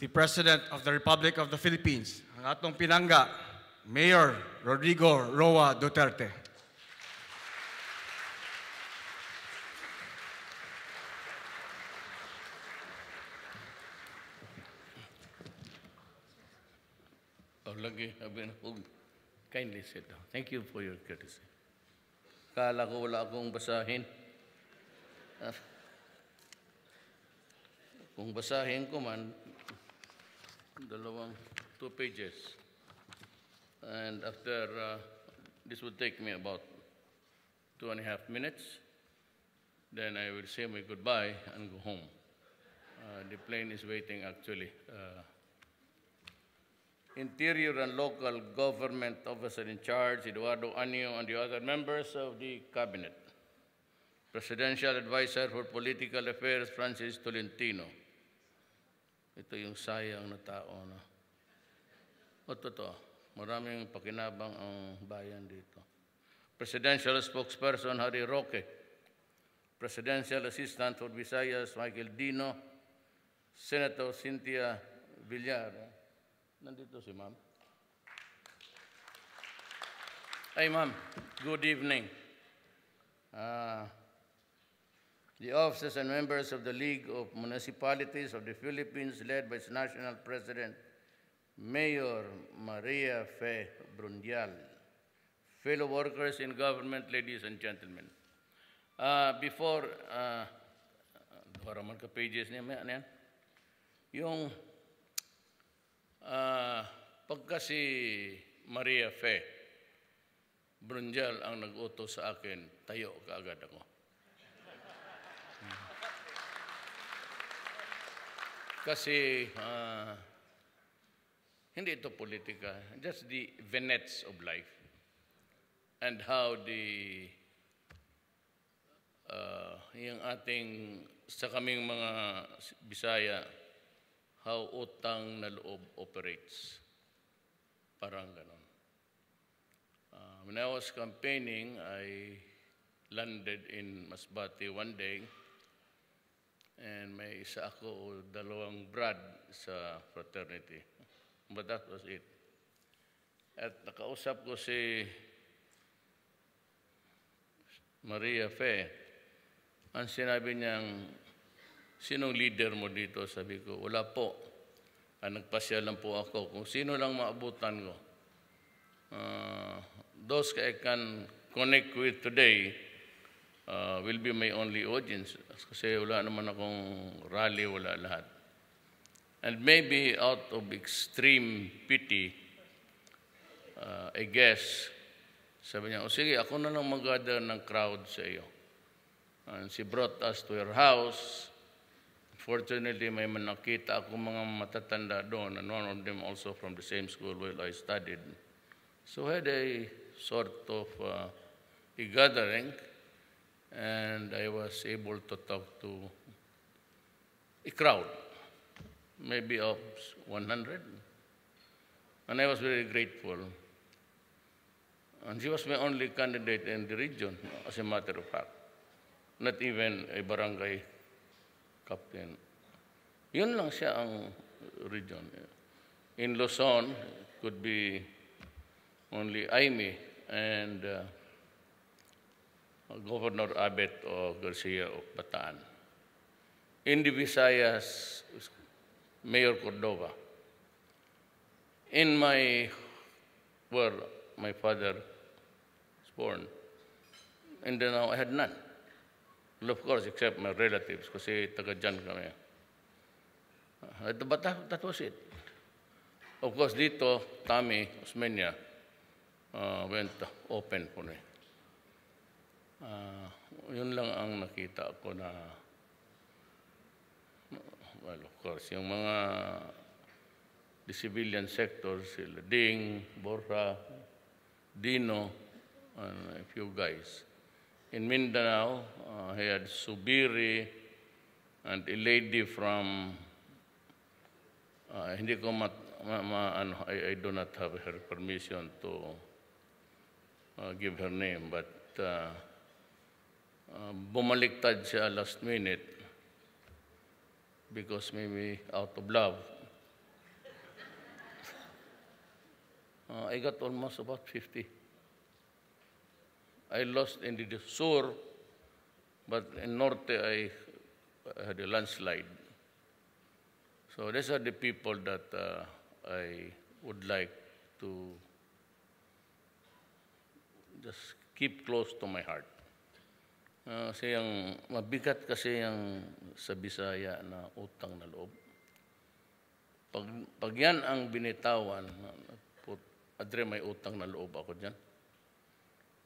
The President of the Republic of the Philippines, ang atong pinangga, Mayor Rodrigo Roa Duterte. Kindly sit down. Thank you for your courtesy. Kala ko wala akong basahin. Kung basahin ko man, two pages. And after, this would take me about 2.5 minutes. Then I will say my goodbye and go home. The plane is waiting actually. Interior and Local Government Officer in Charge, Eduardo Anio, and the other members of the Cabinet. Presidential Advisor for Political Affairs, Francis Tolentino. Ito yung sayang na tao na. O totoo, maraming pakinabang ang bayan dito. Presidential Spokesperson, Harry Roque. Presidential Assistant for Visayas, Michael Dino. Senator Cynthia Villar. Nandito si ma'am. Hey ma'am, good evening. The officers and members of the League of Municipalities of the Philippines, led by its national president, Mayor Maria Fe Brundial, fellow workers in government, ladies and gentlemen. Before, man ka pages niya, yan. Yung pagka si Maria Fe Brundial ang nag-utos sa akin, tayo kaagad ako. Kasi hindi ito politika, just the vignettes of life and how the yung ating sa kaming mga Bisaya, how utang na loob operates. Parang ganon. When I was campaigning, I landed in Masbate one day, and may isa ako o dalawang Brad sa fraternity. But that was it. At nakausap ko si Maria Fe. Ang sinabi niyang, sinong leader mo dito? Sabi ko, wala po. Nagpasya lang po ako. Kung sino lang maabutan ko. Those I can connect with today will be my only audience. Kasi wala naman akong rally, wala lahat. And maybe out of extreme pity, I guess, sabi niya, o sige, ako na lang mag-gather ng crowd sa iyo. And she brought us to her house. Fortunately, may nakita ako mga matatanda doon, and one of them also from the same school where I studied. So I had a sort of a gathering, and I was able to talk to a crowd, maybe of 100. And I was very grateful. And she was my only candidate in the region, as a matter of fact. Not even a barangay captain. Yun lang siya ang region. In Luzon, it could be only Aimee and Governor Abet o Garcia of Bataan. In the Visayas, Mayor Cordova. In where my father was born, and then I had none. Well, of course, except my relatives, kasi taga-dyan kami. But that was it. Of course, dito, Tami, Osmeña, went open po na. Yun lang ang nakita ko na, well, of course, yung mga the civilian sectors, sila Ding, Borja, Dino, and a few guys. In Mindanao, he had Subiri and a lady from, hindi ko I do not have her permission to give her name, but bumaliktad siya last minute because maybe out of love. I got almost about 50. I lost in the sur, but in norte I had a landslide. So these are the people that I would like to just keep close to my heart. Kasi yung mabigat kasi yung sa Bisaya na utang na loob. Pag yan ang binitawan, adre may utang na loob ako dyan.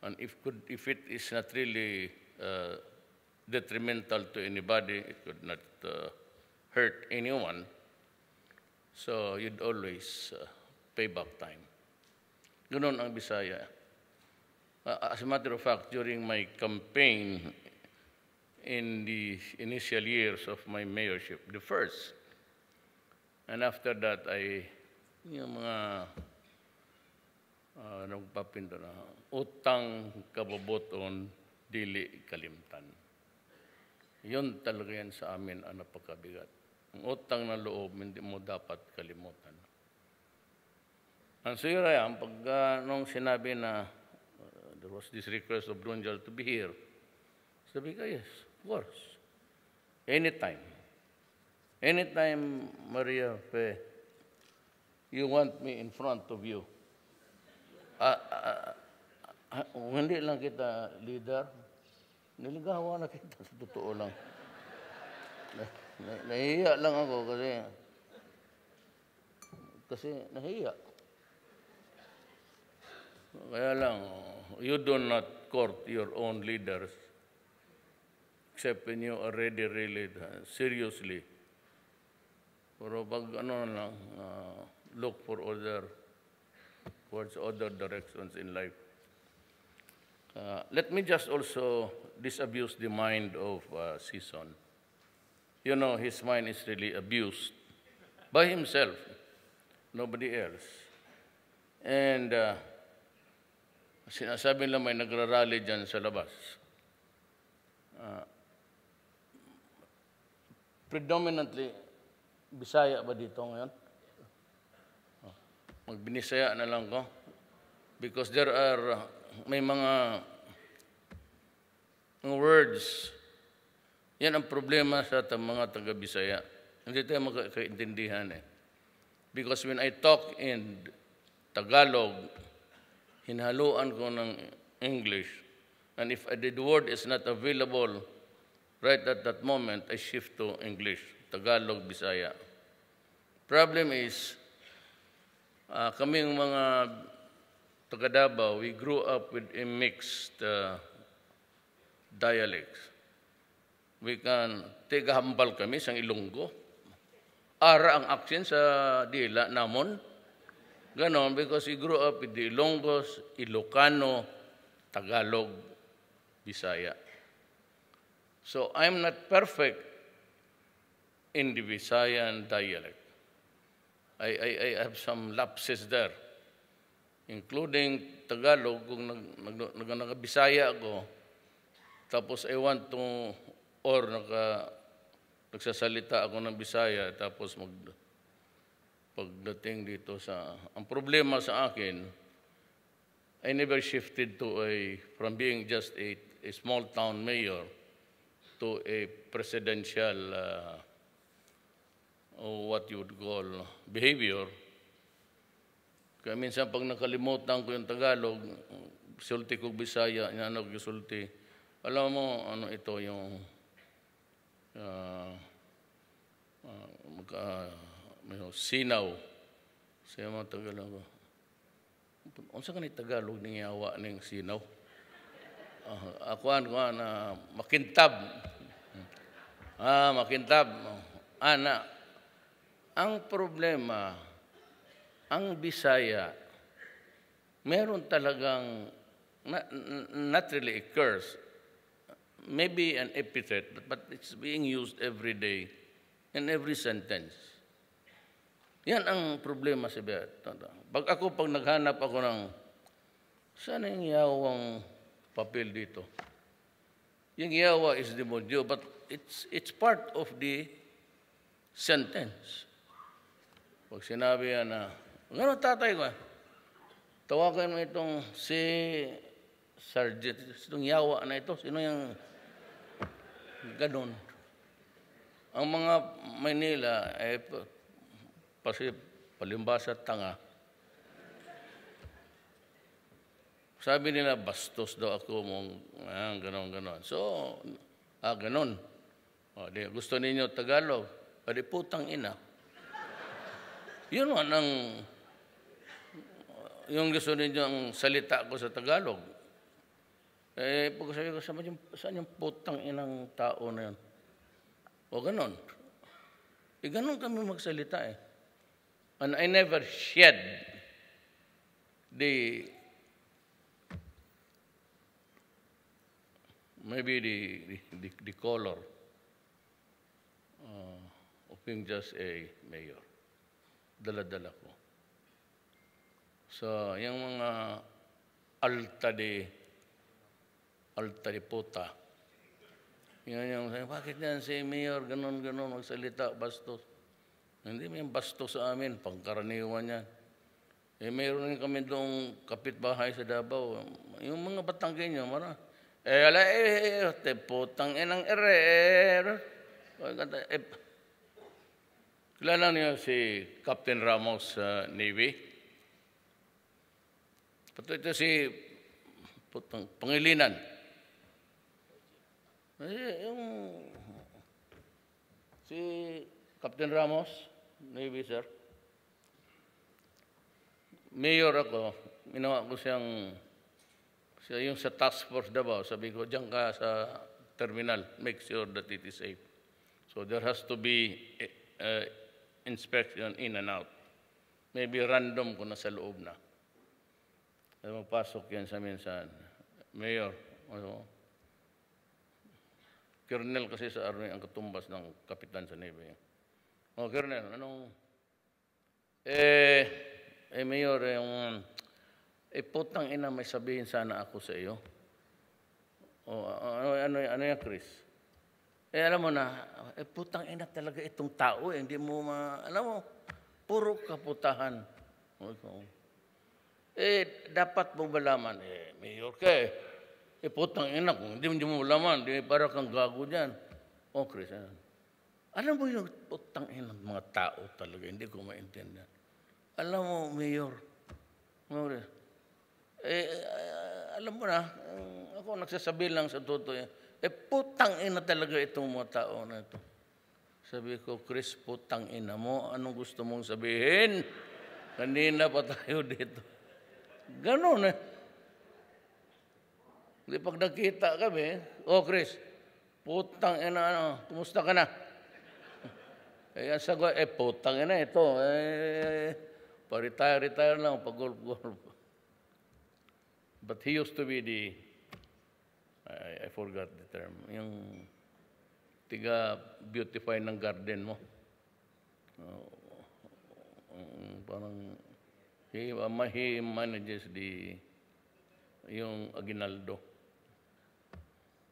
And if it is not really detrimental to anybody, it could not hurt anyone. So you'd always pay back time. Ganun ang Bisaya. As a matter of fact, during my campaign in the initial years of my mayorship, the first, and after that, yung mga nagpapinto na, utang kaboboton, dili kalimtan. Yun talaga yan sa amin ang napakabigat. Ang utang na loob, hindi mo dapat kalimutan. Ang sira yan, pag nung sinabi na there was this request of Brunjal to be here, sabi ka, yes, of course. Anytime. Anytime, Maria Fe, you want me in front of you. Hindi lang kita leader, niligawan na kita sa totoo lang. Nahiya lang ako kasi nahiya. Kaya lang, you do not court your own leaders except when you already really seriously. Pero pag look for towards other directions in life. Let me just also disabuse the mind of Sison. You know, his mind is really abused by himself, nobody else. And sinasabi lang may nagrarally dyan sa labas. Predominantly, Bisaya ba dito ngayon? Magbinisaya na lang ko. Because may mga words, yan ang problema sa mga taga-Bisaya. Hindi tayo magkakaintindihan eh. Because when I talk in Tagalog, hinhaluan ko ng English. And if the word is not available right at that moment, I shift to English, Tagalog, Bisaya. Problem is, kaming mga taga-Davao, we grew up with a mixed dialects. We can take hambal kami sa Ilonggo. Ara ang accent sa dila namon. Ganon, because we grew up with the Ilonggos, Ilocano, Tagalog, Bisaya. So I'm not perfect in the Visayan dialect. I have some lapses there, including Tagalog, kung nag-Bisaya ako, tapos I want to, or nagsasalita ako ng Bisaya, tapos pagdating dito ang problema sa akin, I never shifted from being just a small town mayor to a presidential, what you would call, behavior. Kaya minsan pag nakalimutan ko yung Tagalog, sulti ko Bisaya, sulti. Alam mo, ito yung sinaw. Siya mga Tagalog. Unsa ka ni Tagalog ni yawa ning sinaw? Akuan makintab. Makintab. Ana, ang problema, ang Bisaya, meron talagang, not really a curse, maybe an epithet, but it's being used every day in every sentence. Yan ang problema sa Pag naghanap ako ng Saan yung yawang papel dito? Yung yawa is demonyo, but it's part of the sentence. Pag sinabi yan na, gano'n tatay ko, tawagan mo itong si Sergeant, itong yawa na ito, sino yung gano'n? Ang mga Maynila, palimbasa at tanga, sabi nila, bastos daw ako mong, gano'n. So, gano'n. Gusto ninyo Tagalog, pwede putang ina. Yun man ang, yung gusto ninyo ang salita ko sa Tagalog. Pag sabi ko, saan yung putang inang tao na yun? O gano'n. Gano'n kami magsalita eh. And I never shed maybe the color of being just a mayor. Dala-dala ko. So, yung mga alta de puta. Yan yung, bakit yan si mayor, ganon, magsalita, bastos. Hindi may bastos sa amin, pangkaraniwan yan. Mayroon rin kami doong kapitbahay sa Davao. Yung mga Batanggenyo, putang inang kilala niyo si Captain Ramos sa Navy? Ito si Pangilinan. Si Captain Ramos, Navy, sir. Mayor ako, ginawa ko siya yung sa task force Davao, sabi ko, diyan ka sa terminal, make sure that it is safe. So there has to be inspection in and out. Maybe random kung nasa loob na. Magpasok yan sa minsan. Mayor, Colonel kasi sa Army ang katumbas ng kapitan sa Navy. Colonel, anong... Mayor, putang ina, may sabihin sana ako sa iyo. Ano yan, Chris? Alam mo na, putang ina talaga itong tao. Hindi mo alam mo, puro kaputahan. Dapat mo malaman, Mayor ka putang ina, kung hindi mo malaman, para kang gago dyan. Chris, alam mo yung putang ina ng mga tao talaga, hindi ko maintindihan. Alam mo, Mayor, alam mo na, ako nagsasabi lang sa totoo yan, putang ina talaga itong mga tao na ito. Sabi ko, Chris, putang ina mo, anong gusto mong sabihin? Kanina pa tayo dito. Ganon eh. Di pag nakita kami, Chris, putang ina, kumusta ka na? Ang sagot, putang ina ito, pa-retire lang, pag-golf. But he used to be I forgot the term, yung tiga-beautify ng garden mo. Parang, he manages yung Aguinaldo.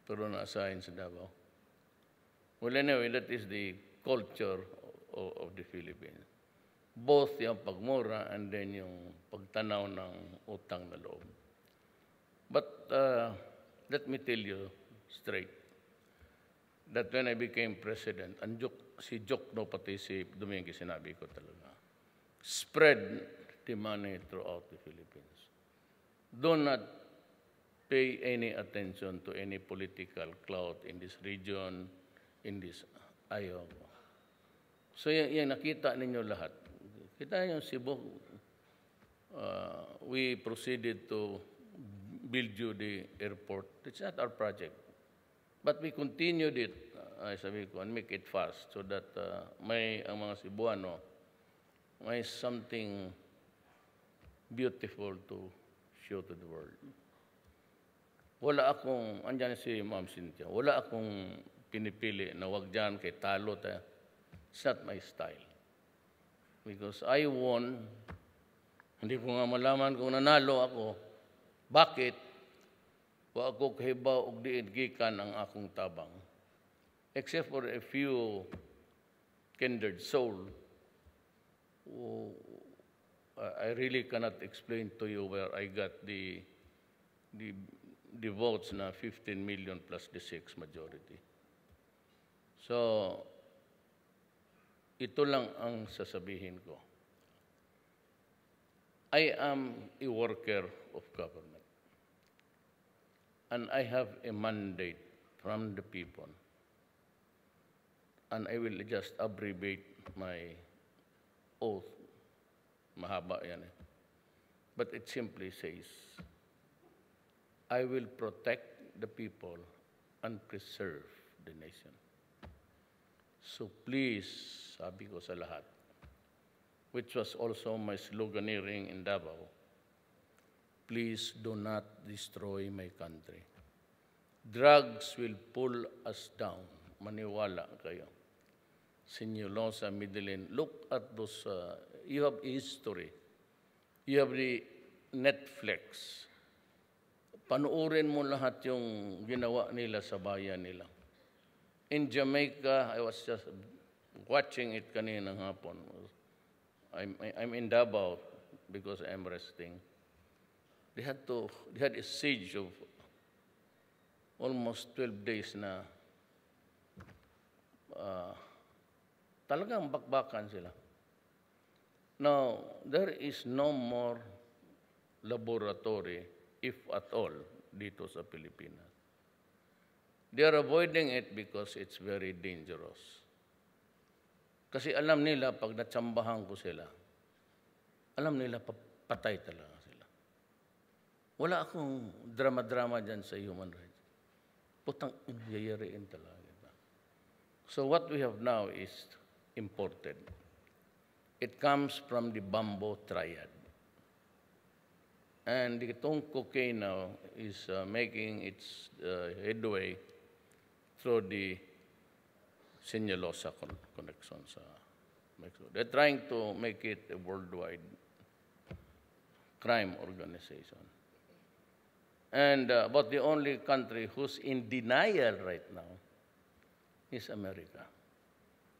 Pero na-assign sa Davao. Well, anyway, that is the culture of the Philippines. Both yung pagmura and then yung pagtanaw ng utang na loob. But let me tell you straight that when I became president, si Jokno pati si Dominguez, sinabi ko talaga, spread the money throughout the Philippines. Do not pay any attention to any political clout in this region, in this ayaw. So yan nakita ninyo lahat. Kita yung Cebu, we proceeded to build you the airport. It's not our project. But we continued it, sabi ko, and make it fast so that ang mga Cebuano may something beautiful to show to the world. Wala akong, andyan si Ma'am Cynthia, wala akong pinipili na wag dyan kay talo tayo. It's not my style. Because I won, hindi ko nga malaman kung nanalo ako, Bakit? Wa ako kahibaw og diin gikan ang akong tabang. Except for a few kindred soul, who I really cannot explain to you where I got the votes na 15 million plus the 6 majority. So, ito lang ang sasabihin ko. I am a worker of government. And I have a mandate from the people. And I will just abbreviate my oath. Mahaba yan eh. But it simply says, I will protect the people and preserve the nation. So please, sabi ko sa lahat, which was also my sloganeering in Davao, please do not destroy my country. Drugs will pull us down. Maniwala kayo. Sinulosa, Middelin, look at those, you have history. You have the Netflix. Panuorin mo lahat yung ginawa nila sa bayan nila. In Jamaica, I was just watching it kaninang hapon. I'm in Davao because I'm resting. They had a siege of almost 12 days na talagang bakbakan sila. Now, there is no more laboratory, if at all, dito sa Pilipinas. They are avoiding it because it's very dangerous. Kasi alam nila, pag natsambahan ko sila, alam nila, patay talaga sila. Wala akong drama-drama dyan sa human rights. Putang yayariin talaga. So what we have now is imported. It comes from the bamboo triad. And itong cocaine now is making its headway through the Sinulosa connection sa Mexico. They're trying to make it a worldwide crime organization. And about the only country who's in denial right now is America.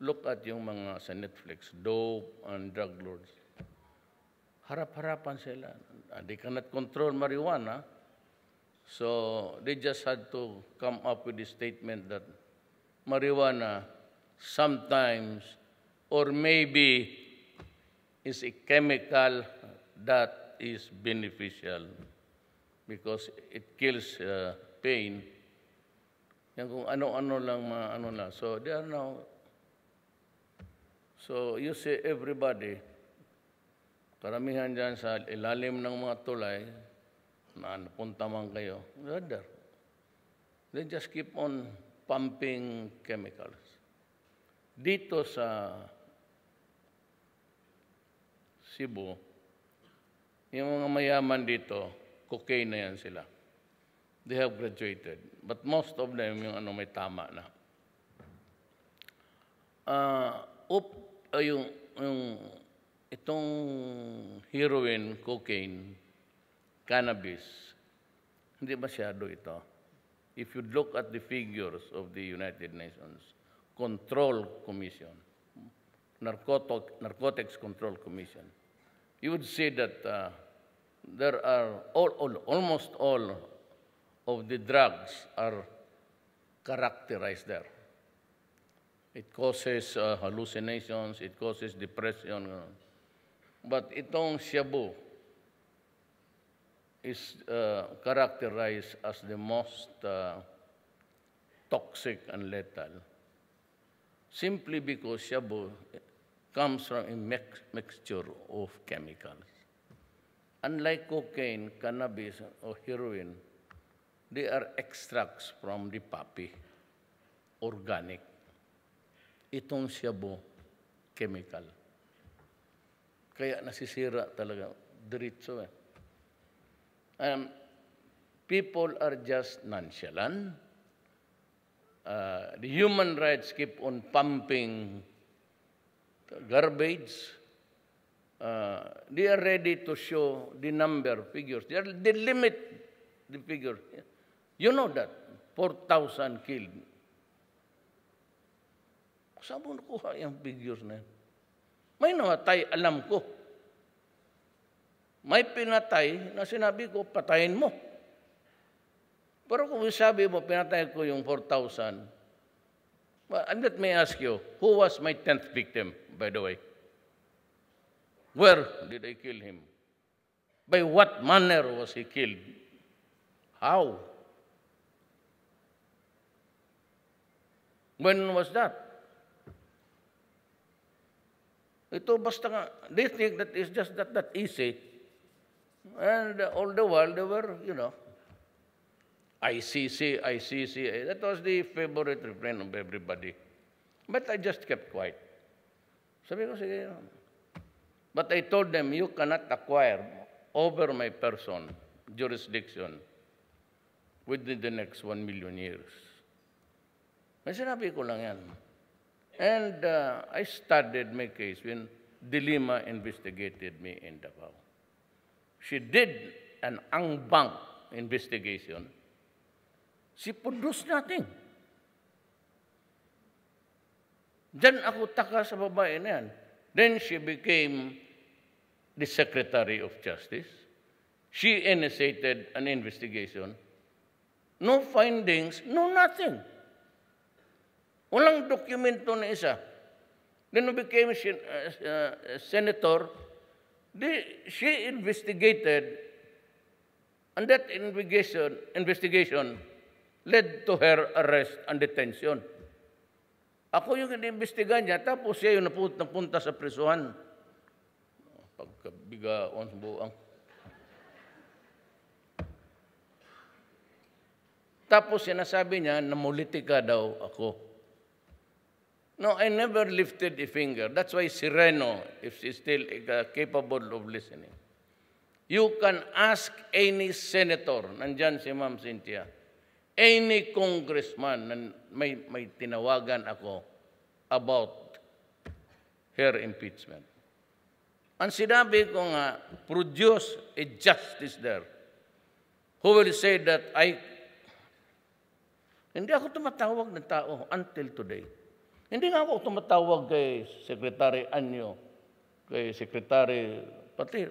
Look at yung mga sa Netflix, dope and drug lords. Harap-harapan sila. They cannot control marijuana. So they just had to come up with a statement that marijuana sometimes or maybe is a chemical that is beneficial because it kills pain. Yan kung ano-ano lang, ano lang. So they are now, so you see everybody, karamihan dyan sa ilalim ng mga tulay, na napunta man kayo, they're there. They just keep on pumping chemicals. Dito sa Cebu, yung mga mayaman dito, cocaine na yan sila. They have graduated. But most of them, yung ano, may tama na. Itong heroin, cocaine, cannabis, hindi masyado ito. If you look at the figures of the United Nations Control Commission, Narcotics Control Commission, you would see that there are almost all of the drugs are characterized there. It causes hallucinations, it causes depression. But itong shabu is characterized as the most toxic and lethal, simply because shabu comes from a mixture of chemicals. Unlike cocaine, cannabis, or heroin, they are extracts from the poppy, organic. Itong shabu, chemical. Kaya nasisira talaga, diretso eh. People are just nonchalant. The human rights keep on pumping garbage. they are ready to show the number figures. They limit the figure. You know that, 4,000 killed. Saan mo nakuha yung figures na yan? May namatay, alam ko. May pinatay na sinabi ko, patayin mo. Pero kung sabi mo, pinatay ko yung 4,000, and let me ask you, who was my 10th victim, by the way? Where did I kill him? By what manner was he killed? How? When was that? Ito basta nga, they think that it's just that easy. And all the while, they were, ICC. That was the favorite refrain of everybody. But I just kept quiet. Sabi ko, sige. But I told them, you cannot acquire over my person jurisdiction within the next 1 million years. May sinabi ko lang yan. And I studied my case when Dilima investigated me in Davao. She did an ang-bang investigation. She produced nothing. Diyan ako taka sa babae na yan. Then she became the Secretary of Justice. She initiated an investigation. No findings, no nothing. Walang dokumento na isa. Then we became senator. She investigated, and that investigation led to her arrest and detention. Ako yung inimbestigahan niya, tapos siya yung napunta sa prisuhan. Pagkabigaon sa buang. Tapos sinasabi niya, namuliti ka daw ako. No, I never lifted a finger. That's why Sireno, if she's still capable of listening. You can ask any senator, nandyan si Ma'am Cynthia, any congressman na may tinawagan ako about her impeachment. Ang sinabi ko nga, produce a justice there who will say that hindi ako tumatawag ng tao until today. Hindi nga ako tumatawag kay Secretary Anyo, kay Secretary pati.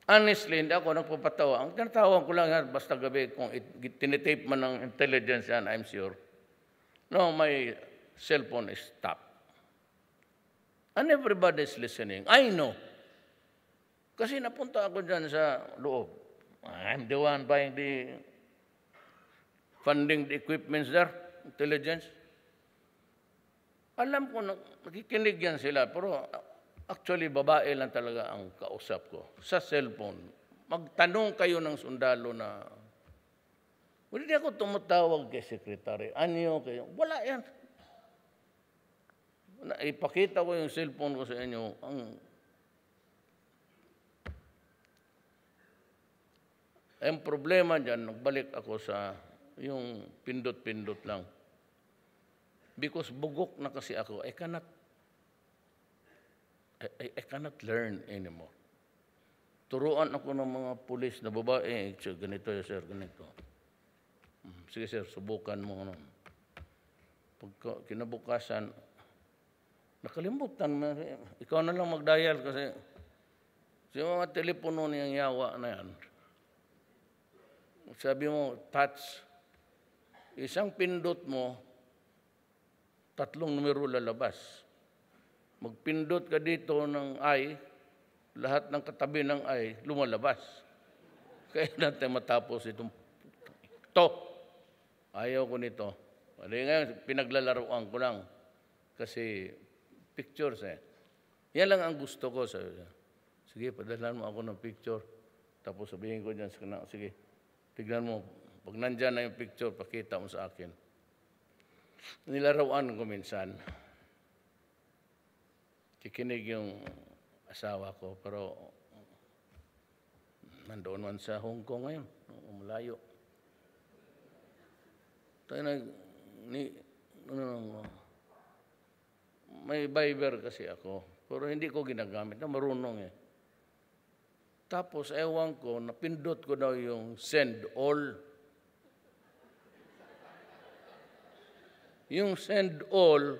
Honestly, hindi ako nagpapatawa. Ang tinatawag ko lang yan, basta gabi, kung tinitape man ng intelligence yan, I'm sure. No, my cellphone is stopped. And everybody is listening. I know. Kasi napunta ako dyan sa loob. I'm the one buying funding the equipments there, intelligence. Alam ko, nakikinig yan sila, pero actually, babae lang talaga ang kausap ko sa cellphone. Magtanong kayo ng sundalo na, hindi ako tumatawag kay Secretary Anyo, wala yan. Ipakita ko yung cellphone ko sa inyo. Ang problema dyan, nagbalik ako sa yung pindot-pindot lang. Because bugok na kasi ako, I cannot learn anymore. Turuan ako ng mga pulis na babae, ganito sir, ganito. Sige sir, subukan mo. Pagka kinabukasan, nakalimutan mo, ikaw na lang mag-dial kasi sa mga telepono niyang yawa na yan. Sabi mo, touch, isang pindot mo, 3 numero lalabas. Magpindot ka dito ng I, lahat ng katabi ng I, lumalabas. Kaya natin matapos itong ayaw ko nito. Ngayon, pinaglalaroan ko lang. Kasi pictures Yan lang ang gusto ko. Sige, padalan mo ako ng picture. Tapos sabihin ko dyan, sige, tignan mo. Pag nandyan na yung picture, pakita mo sa akin. Nilarawan ko minsan. Kikinig yung asawa ko, pero nandoon man sa Hong Kong ngayon, malayo. May Viber kasi ako. Pero hindi ko ginagamit. Na marunong eh. Tapos, ewan ko, napindot ko daw yung send all. Yung send all,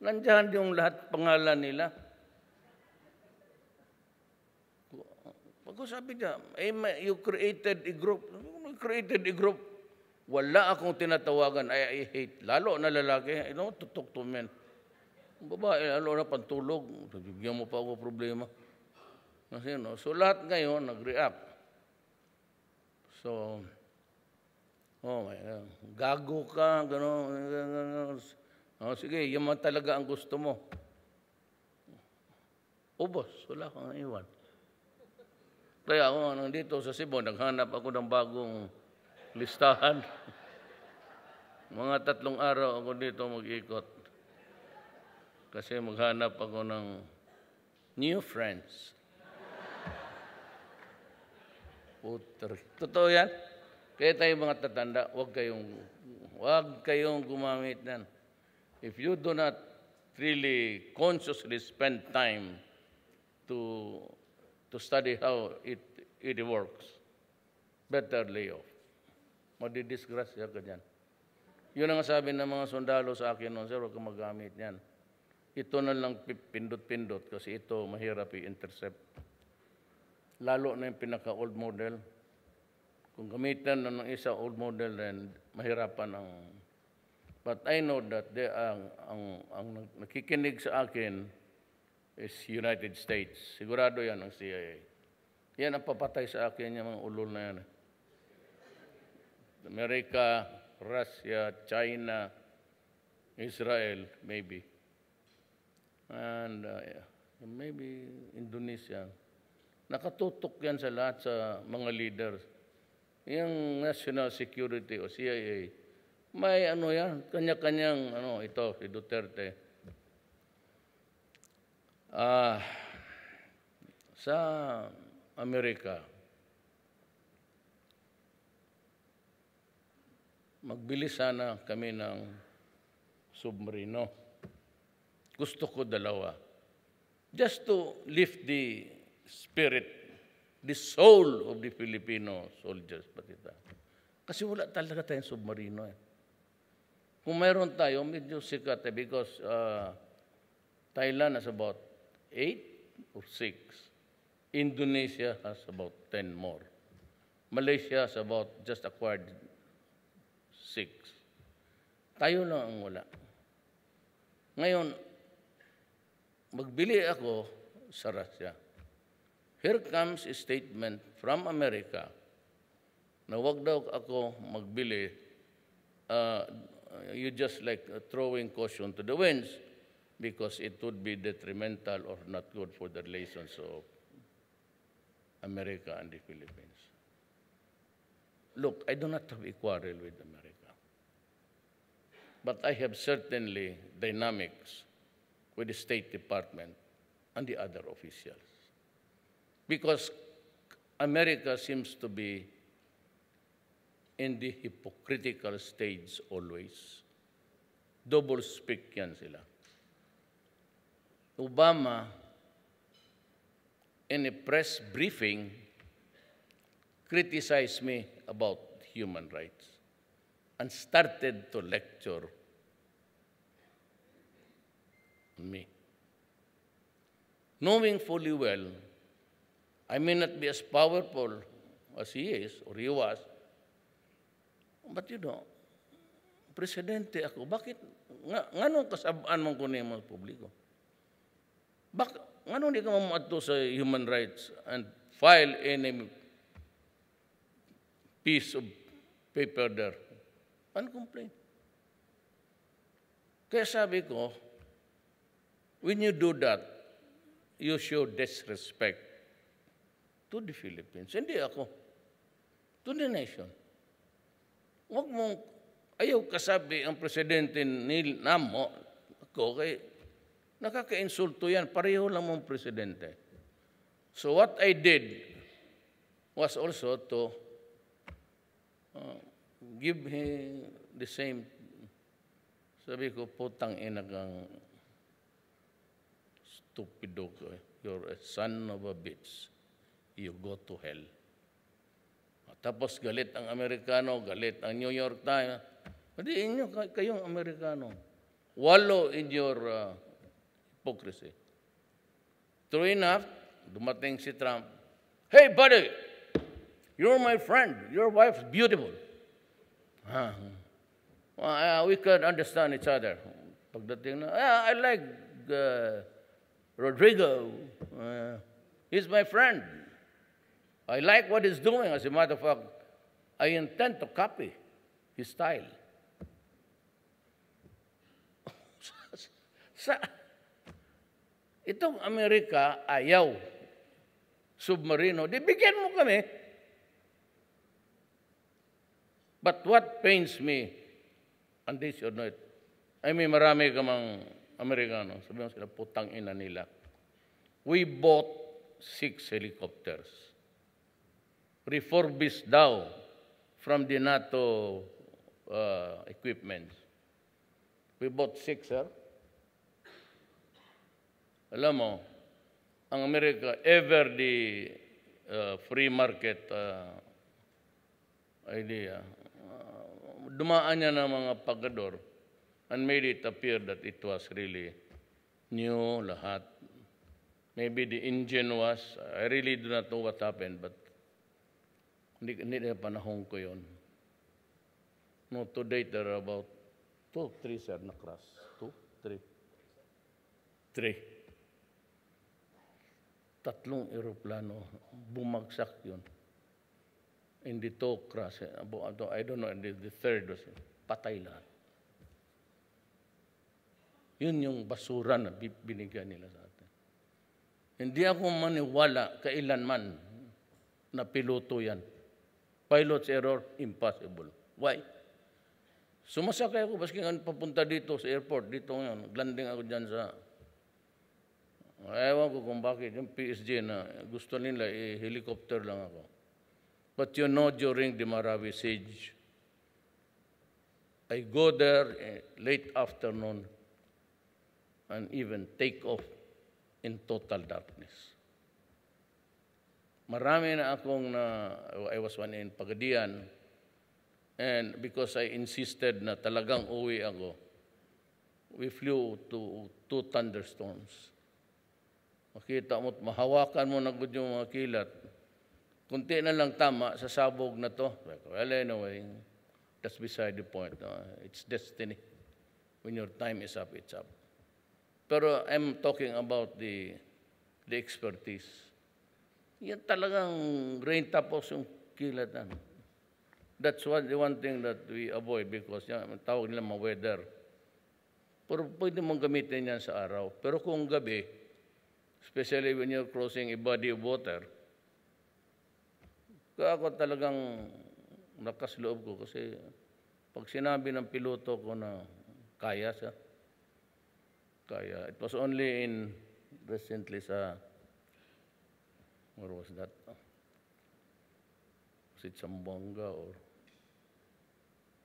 nandiyan yung lahat pangalan nila. Pag sabi niya, you created a group. You created a group. Wala akong tinatawagan. I hate. Lalo na lalaki. I don't want to talk to men. Babae, lalo na pantulog. Bigyan mo pa ako problema. Kasi, no? So, lahat ngayon nag-react. So, oh my God. Gago ka, gano'n. Oh, sige, yan man talaga ang gusto mo. Ubos, wala kang iwan. Kaya ako, nandito sa Cebu, naghanap ako ng bagong listahan. Mga 3 araw ako dito mag-ikot. Kasi maghanap ako ng new friends. Puter. Totoo yan. Kaya tayo mga tatanda, huwag kayong gumamit yan. If you do not really consciously spend time to study how it works, better lay off. Madidisgrasya ka dyan. Yun ang sabi ng mga sundalo sa akin noon, sir, huwag kang magamit yan. Ito na lang pindot-pindot kasi ito mahirap i-intercept. Lalo na yung pinaka-old model. Kung gamitan na ng isa old model, then mahirapan ang... But I know that ang nakikinig sa akin is United States. Sigurado yan ang CIA. Yan ang papatay sa akin, yung mga ulol na yan. Amerika, Russia, China, Israel, maybe. And maybe Indonesia. Nakatutok yan sa lahat sa mga leaders. Yung National Security o CIA, may ano yan, kanya-kanyang, ito, si Duterte. Sa Amerika, magbili sana kami ng submarino. Gusto ko 2. Just to lift the spirit, the soul of the Filipino soldiers. Kasi wala talaga tayong submarino eh. Kung mayroon tayo, medyo sikat eh, because Thailand has about 8 or 6. Indonesia has about 10 more. Malaysia has about just acquired 6. Tayo lang ang wala. Ngayon, magbili ako sa Russia. Here comes a statement from America na wag daw ako magbili. You just like throwing caution to the winds because it would be detrimental or not good for the relations of America and the Philippines. Look, I do not have a quarrel with America. But I have certainly dynamics with the State Department and the other officials. Because America seems to be in the hypocritical stage always. Double speak yan sila. Obama, in a press briefing, criticized me about human rights and started to lecture on me. Knowing fully well, I may not be as powerful as he is or he was, but you know, presidente ako, bakit, nga nung kasabaan mong kunin mo publiko? Nga nung di ka mamuadto sa human rights and file any piece of paper there? Uncomplained. Kaya sabi ko, when you do that, you show disrespect to the Philippines. Hindi ako. To the nation. Huwag mong, ayaw kasabi ang presidente namo, ako, kay nakaka-insulto yan. Pareho lang mong presidente. So what I did was also to give him the same, sabi ko, putang ina kang stupido ko. You're a son of a bitch. You go to hell. Tapos galit ang Amerikano, galit ang New York Times. Hindi inyo, kayong Amerikano. Wallow in your hypocrisy. True enough, dumating si Trump. Hey, buddy, you're my friend. Your wife's beautiful. We could understand each other. Pagdating na, I like Rodrigo. He's my friend. I like what he's doing. As a matter of fact, I intend to copy his style. Itong Amerika, ayaw. Submarino, di bigyan mo kami. But what pains me, and this or not, I mean, marami kamang Amerikano, sabi mo sila, putang ina nila. We bought 6 helicopters. Refurbished daw from the NATO equipment. We bought 6, sir. Alam mo, ang Amerika, ever the free market idea, dumaan niya ng mga pagador and made it appear that it was really new, lahat. Maybe the engine was, I really do not know what happened, but hindi na panahon ko yun. No, to date, there are about 2, 3, sir, na crash. 2, 3. 3 eroplano, bumagsak yun. Hindi to crash. I don't know, the third was patay lahat. Yun yung basura na binigyan nila sa atin. Hindi ako maniwala kailanman na piloto yan. Pilot's error, impossible. Why? Sumasakay ako, baski nga papunta dito sa airport, dito ngayon, landing ako dyan sa... Ewan ko kung bakit, yung PSG na gusto nila, helicopter lang ako. But you know, during the Marawi siege, I go there late afternoon and even take off in total darkness. Marami na akong I was one in Pagadian, and because I insisted na talagang uwi ako, we flew to 2 thunderstorms. Makita mo, mahawakan mo na gud yung mga kilat. Kunti na lang tama sa sabog na to. Well, anyway, that's beside the point. It's destiny. When your time is up, it's up. Pero I'm talking about the expertise. Yan talagang rain tapos yung kilatan. That's the one thing that we avoid because yan, tawag nila mga weather. Pero pwede mong gamitin yan sa araw. Pero kung gabi, especially when you're crossing a body of water, kaya ako talagang nakasloob ko kasi pag sinabi ng piloto ko na kaya siya, kaya. It was only recently sa, where was that? Was it Zamboanga or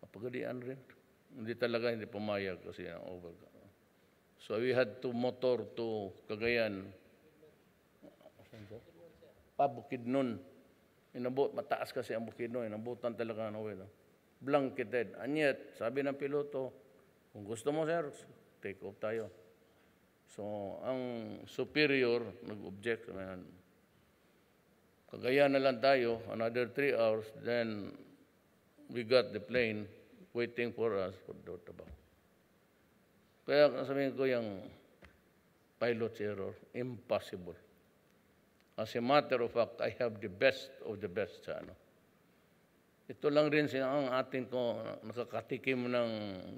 Pagadian rin? Hindi pumayag kasi over. So we had to motor to Cagayan. Bukidnon. Mataas kasi ang Bukidnon. Inabutan talaga ng uwi. Blanketed. And yet, sabi ng piloto, kung gusto mo, sir, take off tayo. So, ang superior nag-object. Cagayan na lang tayo, another 3 hours, then we got the plane waiting for us for Dotabao. Kaya sabihin ko yung pilot's error, impossible. As a matter of fact, I have the best of the best sa ano. Ito lang rin ang atin ko nakakatikim ng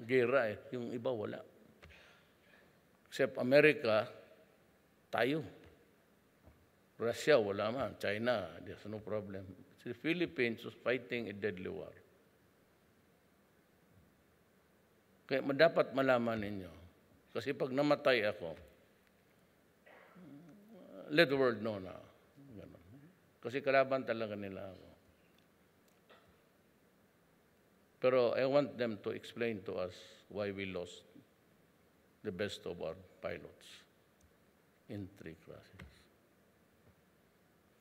gera yung iba wala. Except America, tayo. Russia, wala man. China, there's no problem. The Philippines was fighting a deadly war. Kaya dapat malaman ninyo. Kasi pag namatay ako, let the world know na. Ganun. Kasi kalaban talaga nila ako. Pero I want them to explain to us why we lost the best of our pilots. in 3 classes.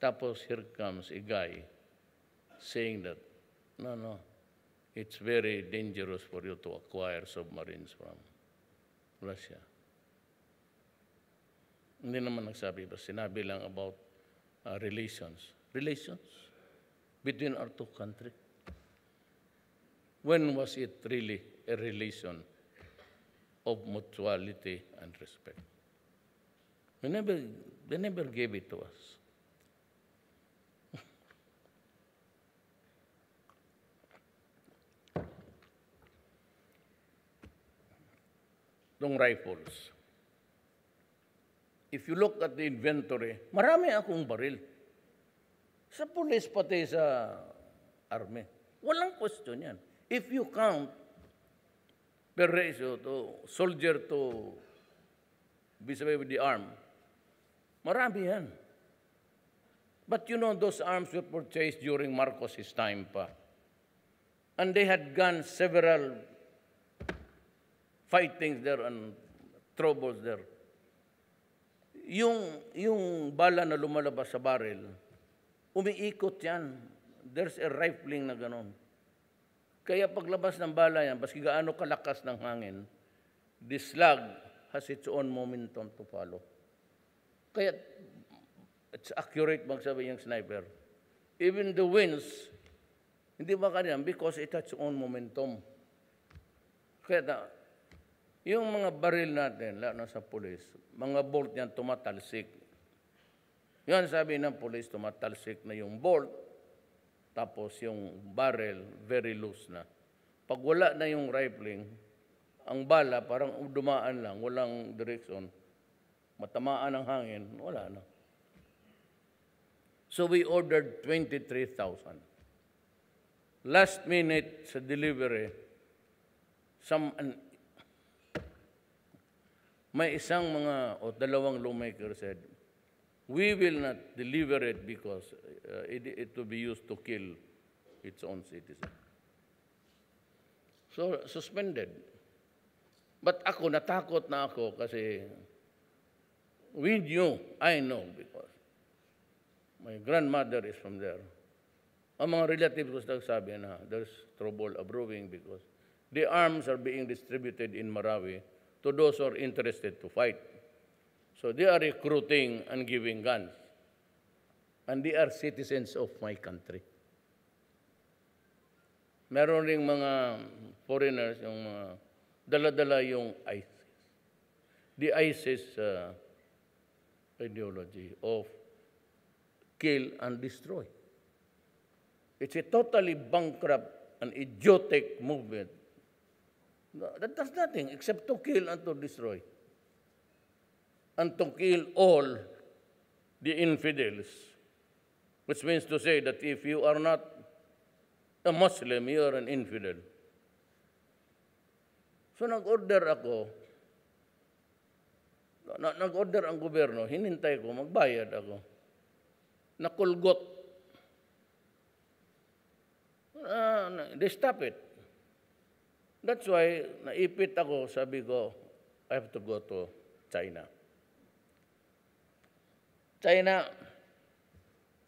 Tapos here comes a guy saying that, no, it's very dangerous for you to acquire submarines from Russia. Hindi naman nagsabi ba, sinabi lang about relations. Relations between our two countries. When was it really a relation of mutuality and respect? They never gave it to us. Itong rifles. If you look at the inventory, marami akong baril. Sa police pati sa army. Walang question yan. If you count per ratio to soldier to vis-a-vis with the arm, marami yan. But you know, those arms were purchased during Marcos's time pa. And they had gone several fightings there and troubles there. Yung bala na lumalabas sa baril, umiikot yan. There's a rifling na ganon. Kaya paglabas ng bala yan, baski gaano kalakas ng hangin, the slug has its own momentum to follow. Kaya it's accurate magsabi yung sniper. Even the winds, hindi ba kanyan? Because it has its own momentum. Kaya yung mga baril natin, lalo sa pulis, mga bolt yan tumatalsik. Yan sabi ng pulis, tumatalsik na yung bolt, tapos yung barrel, very loose na. Pag wala na yung rifling, ang bala parang dumaan lang, walang direksyon, matamaan ng hangin, wala na. So we ordered 23,000. Last minute sa delivery, may isang mga o dalawang lawmaker said, we will not deliver it because it will be used to kill its own citizens. So, suspended. But ako, natakot na ako kasi I know because my grandmother is from there. Ang mga relatives ko nagsabi na there's trouble brewing because the arms are being distributed in Marawi to those who are interested to fight. So they are recruiting and giving guns. And they are citizens of my country. Meron ring mga foreigners, yung mga dala-dala yung ISIS. The ISIS ideology of kill and destroy. It's a totally bankrupt and idiotic movement. That does nothing except to kill and to destroy. And to kill all the infidels. Which means to say that if you are not a Muslim, you are an infidel. So nag-order ako, nag-order ang gobyerno, hinintay ko, magbayad ako. Nakulgot. They stop it. That's why, naipit ako, sabi ko, I have to go to China. China,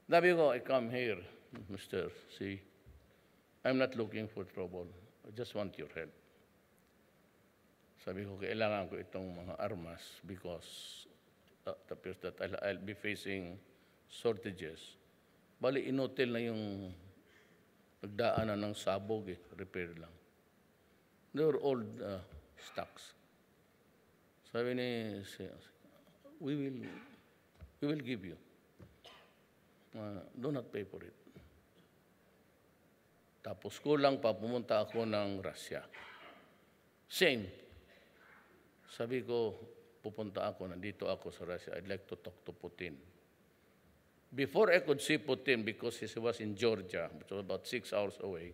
sabi ko, I come here, Mr. C. I'm not looking for trouble. I just want your help. Sabi ko, kailangan ko itong mga armas because it appears that I'll be facing shortages. Bali, inutil na yung nagdaanan ng sabog, repair lang. They were old stocks. Sabi ni, we will give you. Do not pay for it. Tapos kulang pa, pumunta ako ng Russia. Same. Sabi ko, pupunta ako, nandito ako sa Russia. I'd like to talk to Putin. Before I could see Putin, because he was in Georgia, which was about 6 hours away,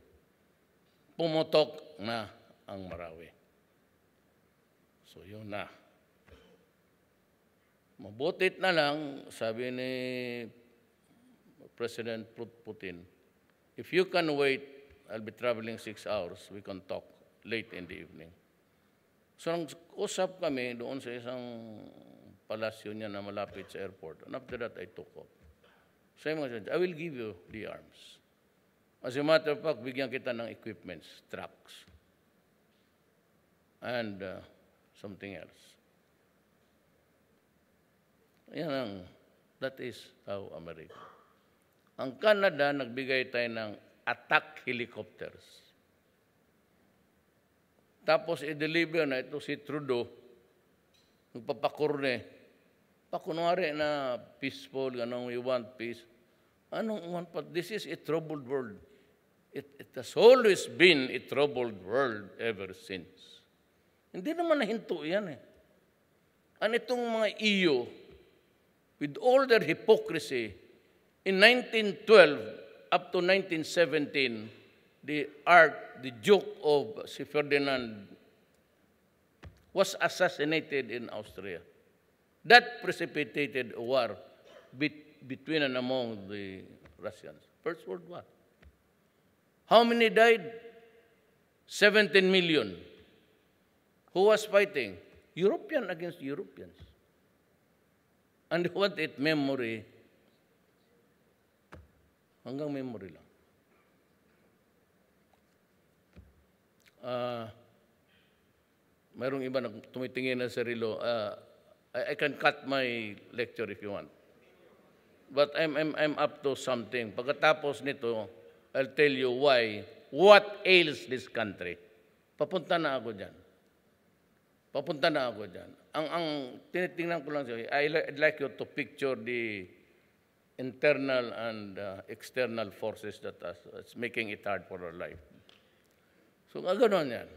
pumutok na ang Marawi. So yun na. Mabutit na lang, sabi ni President Putin, if you can wait, I'll be traveling 6 hours, we can talk late in the evening. So nag-usap kami doon sa isang palasyo niya na malapit sa airport. And after that, I took off. Same as I will give you the arms. As a matter of fact, bigyan kita ng equipments, trucks, and something else. That is how America. Ang Canada, nagbigay tayo ng attack helicopters. Tapos i-deliver na ito si Trudeau, nagpapakurne. Pakunwari na peaceful, we want peace. Anong want? But this is a troubled world. It has always been a troubled world ever since. Hindi naman nahinto yan eh. Ano itong mga EU, with all their hypocrisy, in 1912 up to 1917, the Duke of si Ferdinand was assassinated in Austria. That precipitated a war between and among the Russians. First World War. How many died? 17 million. Who was fighting? European against Europeans. And what it memory? Hanggang memory lang. Mayroong iba na tumitingin na sarilo. I can cut my lecture if you want. But I'm up to something. Pagkatapos nito, I'll tell you why. What ails this country? Papunta na ako dyan. Papunta na ako dyan. Ang tinitingnan ko lang siya, I'd like you to picture the internal and external forces that's making it hard for our life. So, gano'n yan.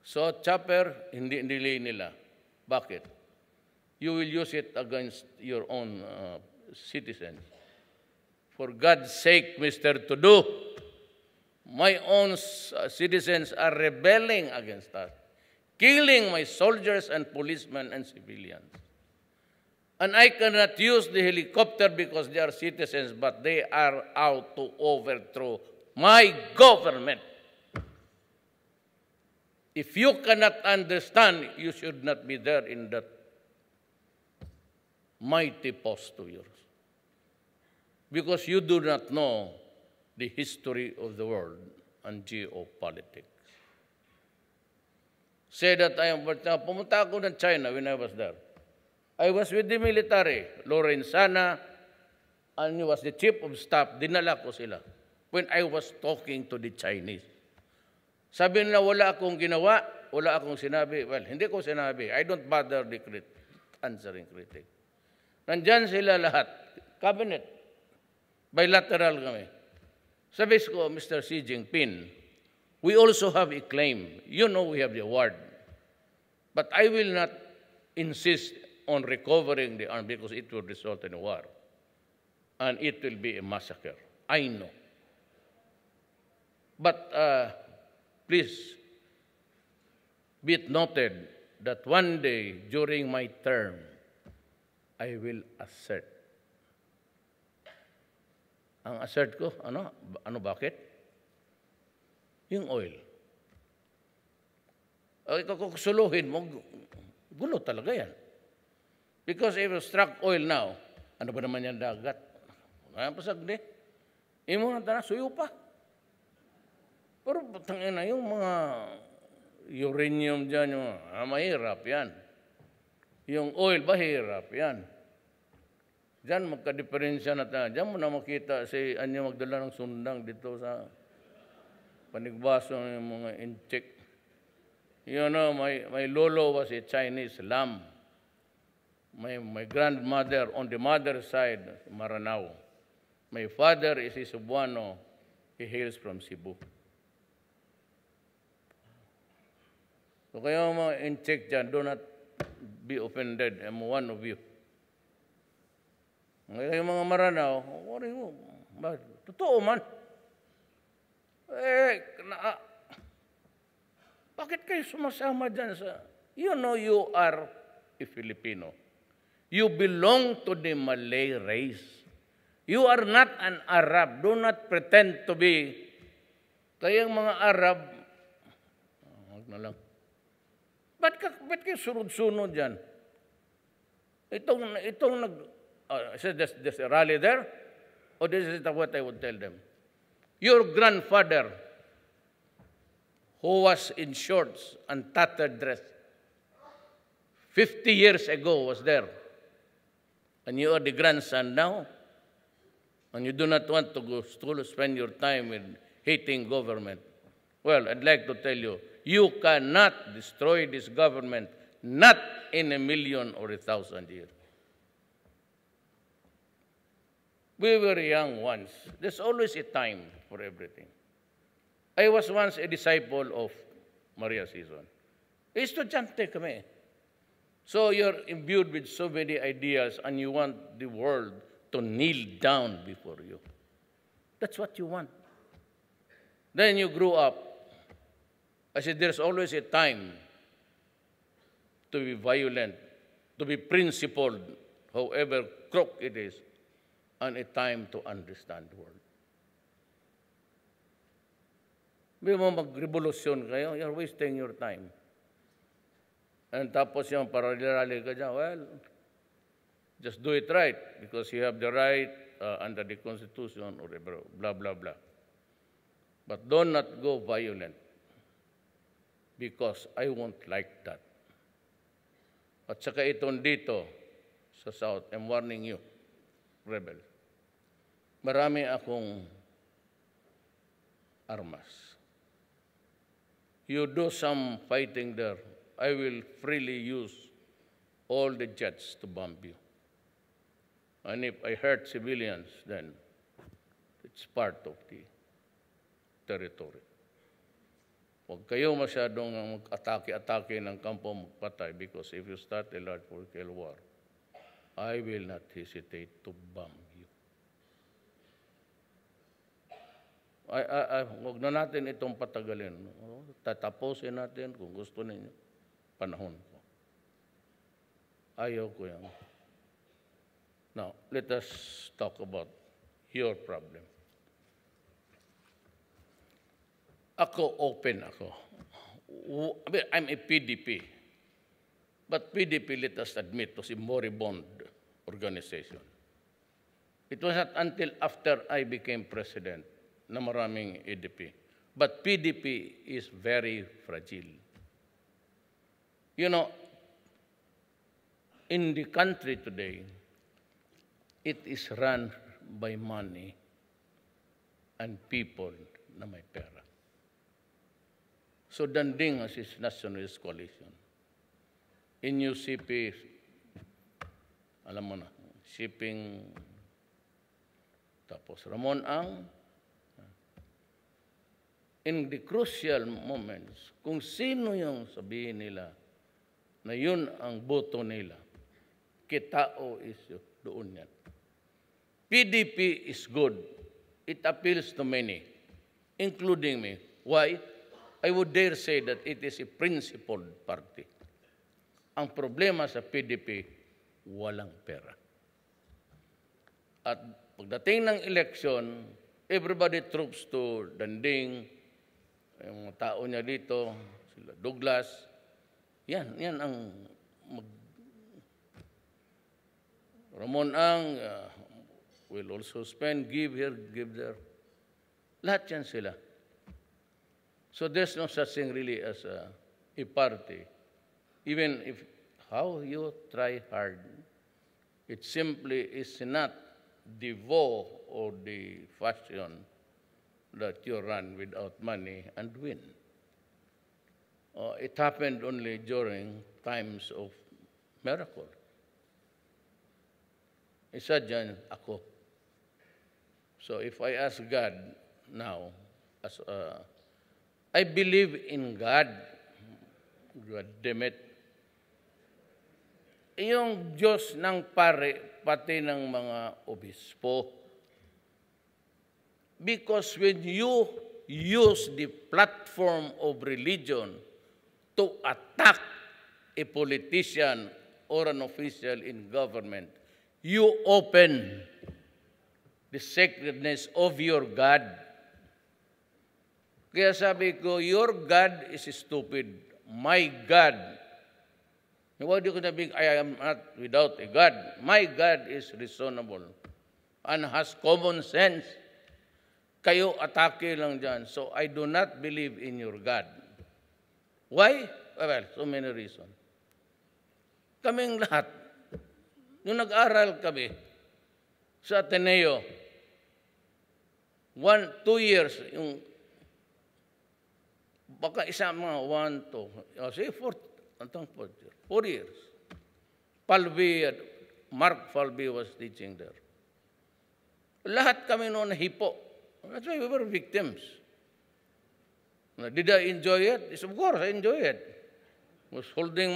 So, chopper, hindi nila. Bakit? You will use it against your own citizens. For God's sake, Mr. Trudeau, my own citizens are rebelling against us, killing my soldiers and policemen and civilians. And I cannot use the helicopter because they are citizens, but they are out to overthrow my government. If you cannot understand, you should not be there in that mighty post of yours. Because you do not know the history of the world and geopolitics. Say that pumunta ako ng China when I was there. I was with the military, Lorenzana, and he was the chief of staff. Dinala ko sila when I was talking to the Chinese. Sabi nila, wala akong ginawa, wala akong sinabi. Well, hindi ko sinabi. I don't bother the answering critic. Nandyan sila lahat. Cabinet. Bilateral kami. Sabi ko, Mr. Xi Jinping, we also have a claim. You know we have the award. But I will not insist on recovering the arm because it will result in a war. And it will be a massacre. I know. But please, be it noted that one day during my term, I will assert. Ang assert ko, bakit? Yung oil. Kung suluhin mo, gulo talaga yan. Because if you struck oil now, ano ba naman yan dagat? Kaya pasagdi. Imo na tana, suyo pa. Pero tangina yung mga uranium dyan, mahirap yan. Yung oil, mahirap yan. Diyan magka-diferensya na tayo. Diyan mo na makita si Anyo magdala ng sundang dito sa panigbaso ng mga incheck. You know, my lolo was a Chinese lamb. My grandmother on the mother's side, Maranao. My father is a Cebuano. He hails from Cebu. So kayo mga in-check dyan, do not be offended. I'm one of you. Ngayon mga Maranao, totoo man. Bakit kayo sumasama dyan sa... You know you are a Filipino. You belong to the Malay race. You are not an Arab. Do not pretend to be. Kayang mga Arab, wag na lang. Ba't kayo sunod-sunod dyan? Itong nag, is it just a rally there? Or this is what I would tell them. Your grandfather, who was in shorts and tattered dress, 50 years ago was there. And you are the grandson now, and you do not want to go to school, spend your time with hating government. Well, I'd like to tell you, you cannot destroy this government, not in 1,000,000 or 1,000 years. We were young once. There's always a time for everything. I was once a disciple of Maria Season. Estudyante kami. So you're imbued with so many ideas and you want the world to kneel down before you. That's what you want. Then you grew up. I said, there's always a time to be violent, to be principled, however crooked it is, and a time to understand the world. Hindi mo mag-revolusyon kayo, you're wasting your time. And tapos yung paralirali ka dyan, well, just do it right, because you have the right under the Constitution, or blah, blah, blah. But do not go violent, because I won't like that. At saka itong dito, sa South, I'm warning you, rebel. Marami akong armas. You do some fighting there, I will freely use all the jets to bomb you. And if I hurt civilians, then it's part of the territory. Huwag kayo masyadong mag-atake-atake ng kampo magpatay, because if you start a large-scale war, I will not hesitate to bomb you. Huwag na natin itong patagalin. Tatapusin natin kung gusto ninyo. Panahon ko. Ayaw ko yan. Now, let us talk about your problem. Ako, open ako. I'm a PDP. But PDP, let us admit, was a moribund organization. It was not until after I became president na maraming EDP. But PDP is very fragile. You know, in the country today, it is run by money and people na may pera. So danding as is nationalist coalition. In UCP, alam mo na, shipping, tapos Ramon Ang. In the crucial moments, kung sino yung sabihin nila na yun ang boto nila, kitao is doon yan. PDP is good. It appeals to many, including me. Why? I would dare say that it is a principled party. Ang problema sa PDP, walang pera. At pagdating ng eleksyon, everybody troops to Danding, yung mga tao niya dito, sila Douglas, yan ang Ramon Ang will also spend, give here, give there. Lahat yan sila. So there's no such thing really as a party. Even if how you try hard, it simply is not the vow or the fashion that you run without money and win. It happened only during times of miracle. Isa dyan ako. So if I ask God now, I believe in God. God damn it. Yung Diyos ng pare, pati ng mga obispo. Because when you use the platform of religion to attack a politician or an official in government, you open the sacredness of your God. Kaya sabi ko, your God is stupid. My God Why do you think I am not without a God? My God is reasonable and has common sense. Kayo atake lang dyan. So I do not believe in your God. Why? Well, so many reasons. Kaming lahat, nung nag-aral kami sa Ateneo, 2 years, yung baka isa mga 1, 2, say 4 years. Mark Falvey was teaching there. Lahat kami noon nahipo. That's why we were victims. Did I enjoy it? Yes, of course, I enjoy it. I was holding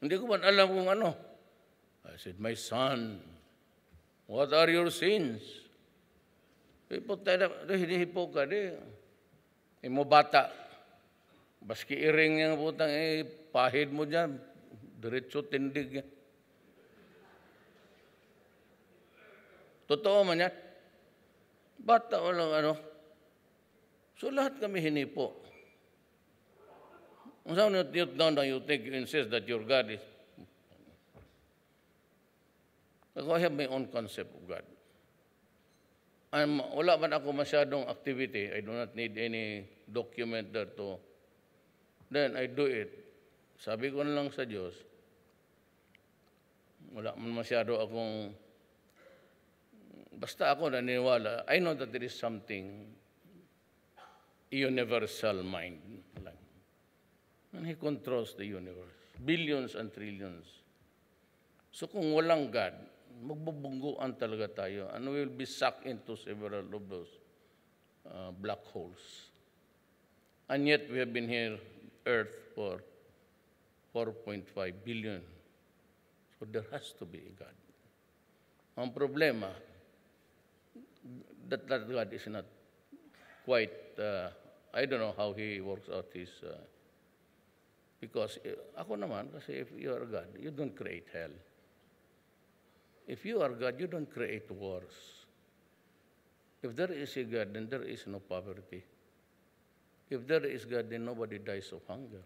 hindi ko man alam kung ano. I said, my son, what are your sins? Hinihipo ka, mo bata. Baski iring yung putang, pahid mo dyan. Diretso tindig yan. Totoo man yan. Bata walang ano. So lahat kami hinipo. Kung saan you think, you insist that your God is... I have my own concept of God. Wala man ako masyadong activity. I do not need any document there to... Then I do it. Sabi ko na lang sa Diyos, wala man masyado akong... Basta ako naniniwala, I know that there is something universal mind. And He controls the universe. Billions and trillions. So kung walang God, magbubungguan talaga tayo and we will be sucked into several of those black holes. And yet we have been here, Earth, for 4.5 billion. So there has to be a God. Ang problema, that God is not quite, I don't know how He works out His, because ako naman, kasi if you are God, you don't create hell. If you are God, you don't create wars. If there is a God, then there is no poverty. If there is God, then nobody dies of hunger.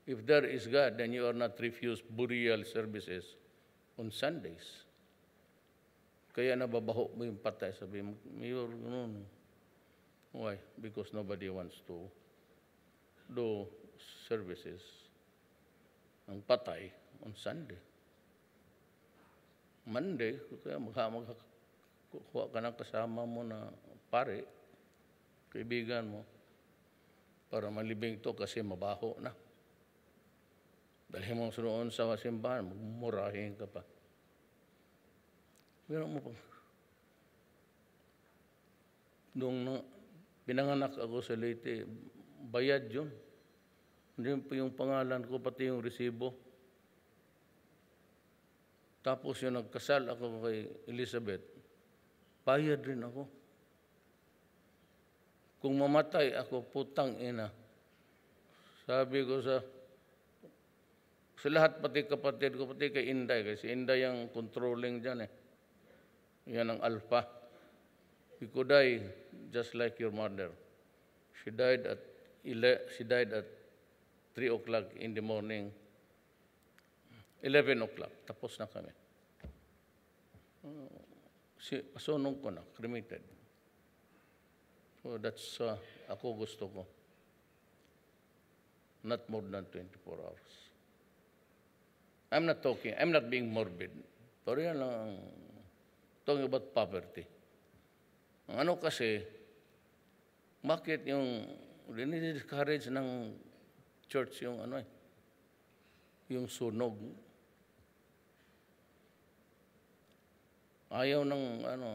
If there is God, then you are not refused burial services on Sundays. Kaya nababaho mo yung patay, sabi mo, Mayor, no. Why? Because nobody wants to do services ng patay on Sunday. Monday, kaya magkuha ka ng kasama mo na pare, kaibigan mo, para malibing to kasi mabaho na. Dalhin mo sunoon sa simbahan, magmurahin ka pa. Pero mo pang, nung pinanganak ako sa Leyte, bayad yun. Hindi po yung pangalan ko, pati yung resibo. Tapos yung nagkasal ako kay Elizabeth, bayad rin ako. Kung mamatay ako, putang ina. Sabi ko sa lahat, pati kapatid ko, pati kay Inday, kasi Inday ang controlling dyan eh. Yan ang alpha. You could die just like your mother. She died at 3 o'clock in the morning. 11 o'clock. Tapos na kami. Pasunong ko na, cremated. So that's, ako gusto ko. Not more than 24 hours. I'm not being morbid. Pero yan lang, talking about poverty. Ang ano kasi, bakit yung, discourage ng church yung ano eh, yung sunog. Ayaw ng ano,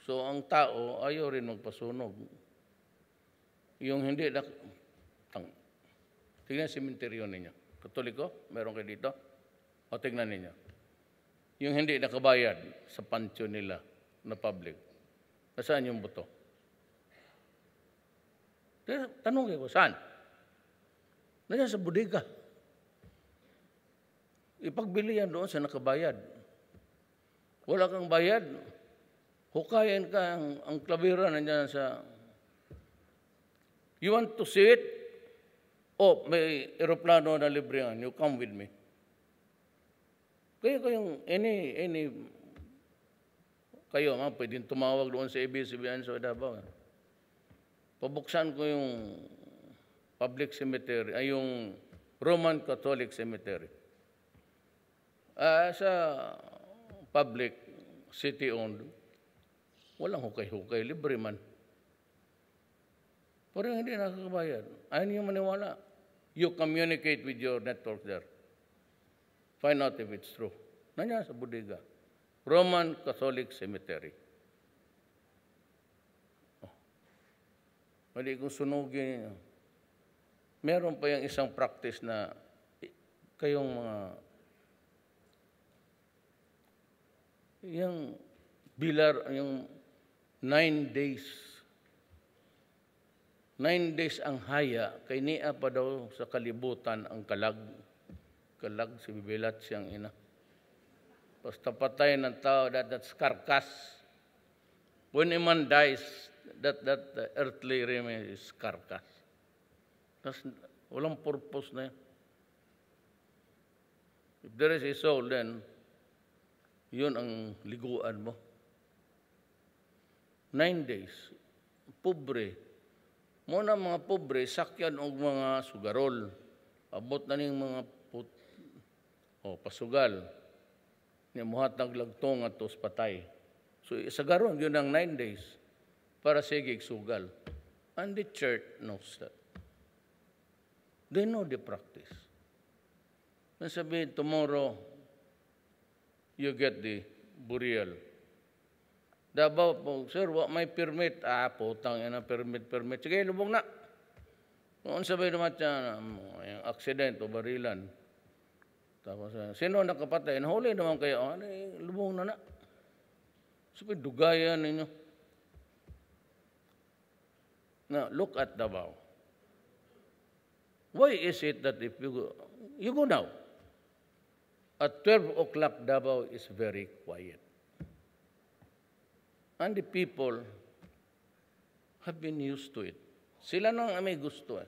so ang tao ayaw rin magpasunog. Yung hindi, tignan simenteryo ninyo. Katoliko, meron kayo dito? O tignan ninyo. Yung hindi nakabayad sa pansyo nila na public. Nasaan yung buto? Tanong ko, saan? Nandiyan sa bodega. Ipagbili yan doon sa nakabayad. Wala kang bayad, hukayin ka ang klavira nandiyan sa... You want to see it? Oh, may eroplano na librehan, you come with me. Kayong kayo, pwedeng tumawag doon sa ABS-CBN sa Davao. Pabuksan ko yung public cemetery, ay yung Roman Catholic Cemetery. Sa public, city-owned, walang hukay-hukay, libre man. Pero hindi nakakabayad. Ayaw niyo maniwala. You communicate with your network there. Find out if it's true. Nandiyan sa bodega. Roman Catholic Cemetery. Hindi kong sunugin. Meron pa yung isang practice na kayong mga yung bilar, yung 9 days. 9 days ang haya, kay niya pa daw sa kalibutan ang kalag. Kalag, si bibilat siyang ina. Basta patay ng tao, that's carcass. When a man dies, that earthly remains is carcass. That's, walang purpose na yan. If there is a soul, then yun ang liguan mo. 9 days. Pobre. Muna mga pobre, sakyan og mga sugarol. Abot na ning mga pasugal. Niyamuhat naglagtong at tos patay. So, sagaron, yun ang 9 days para sigig sugal. And the church knows that. They know the practice. Nasabihin, tomorrow, you get the burial. Davao po, sir, may permit. Putang yan ang permit. Sige, lubog na. Kung sabihin naman siya, yung accident o barilan. Tapos, sino nakapatay? Nahuli naman kayo. Lubog na. Sabi, dugayan ninyo. Now, look at Davao. Why is it that if you go now, at 12 o'clock, Davao is very quiet. And the people have been used to it. Sila nang may gusto eh.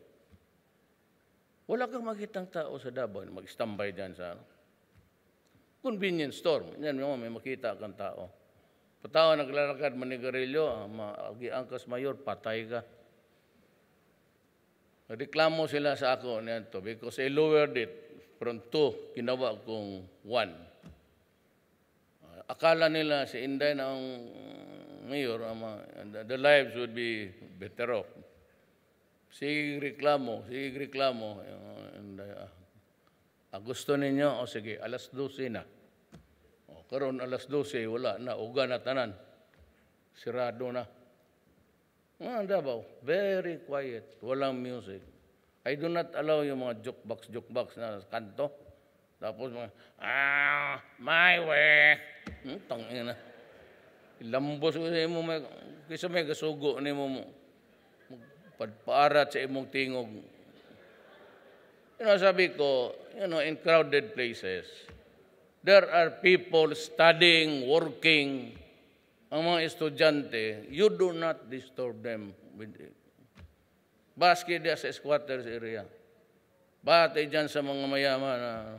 Wala kang makitang tao sa Davao na mag-standby dyan sa convenience store. Yan may makita kang tao. Patao naglalakad, manigarilyo, mag-iangkas mayor, patay ka. Reklamo sila sa ako nito because I lowered it from 2, ginawa kong 1. Akala nila si Inday na ang mayor, the lives would be better off. Sige reklamo. Gusto ninyo, sige, alas 12 na. Karon alas 12, wala na, uga na tanan. Sirado na. Davao, very quiet, walang music. I do not allow yung mga jukebox na kanto. Tapos mga, my way. Tangin na. Ilambos ko sa imo, kaysa may gasugo ni mo, padpaarat sa imong tingog. Sabi ko, in crowded places, there are people studying, working. Ang mga estudyante, you do not disturb them. Baski dia sa squatters area. Batay dyan sa mga mayaman na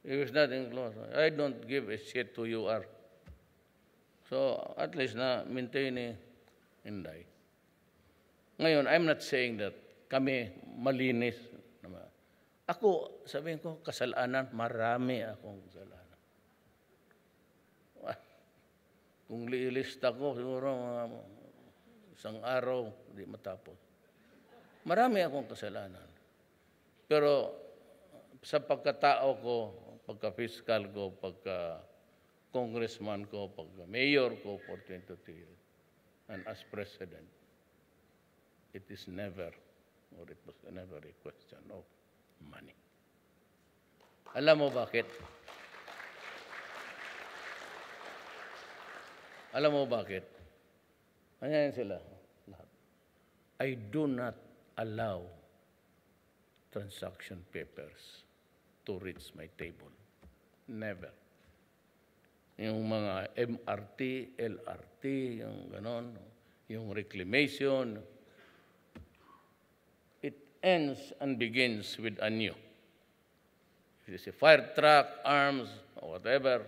it was not enclosed. I don't give a shit who you are. So, at least na maintain ni Inday. Ngayon, I'm not saying that kami malinis. Ako, sabihin ko, kasalanan, marami akong kasalanan. Kung liilista ko, siguro isang araw, hindi matapos. Marami akong kasalanan. Pero sa pagkatao ko, pagka-fiscal ko, pagka-congressman ko, pagka-mayor ko for 22 years, and as president, it is never, or it was never a question of money. Alam mo bakit? Alam mo bakit? Ayan sila. Lahat. I do not allow transaction papers to reach my table. Never. Yung mga MRT, LRT, yung ganon, yung reclamation, it ends and begins with a new. If it's a fire truck, arms, or whatever,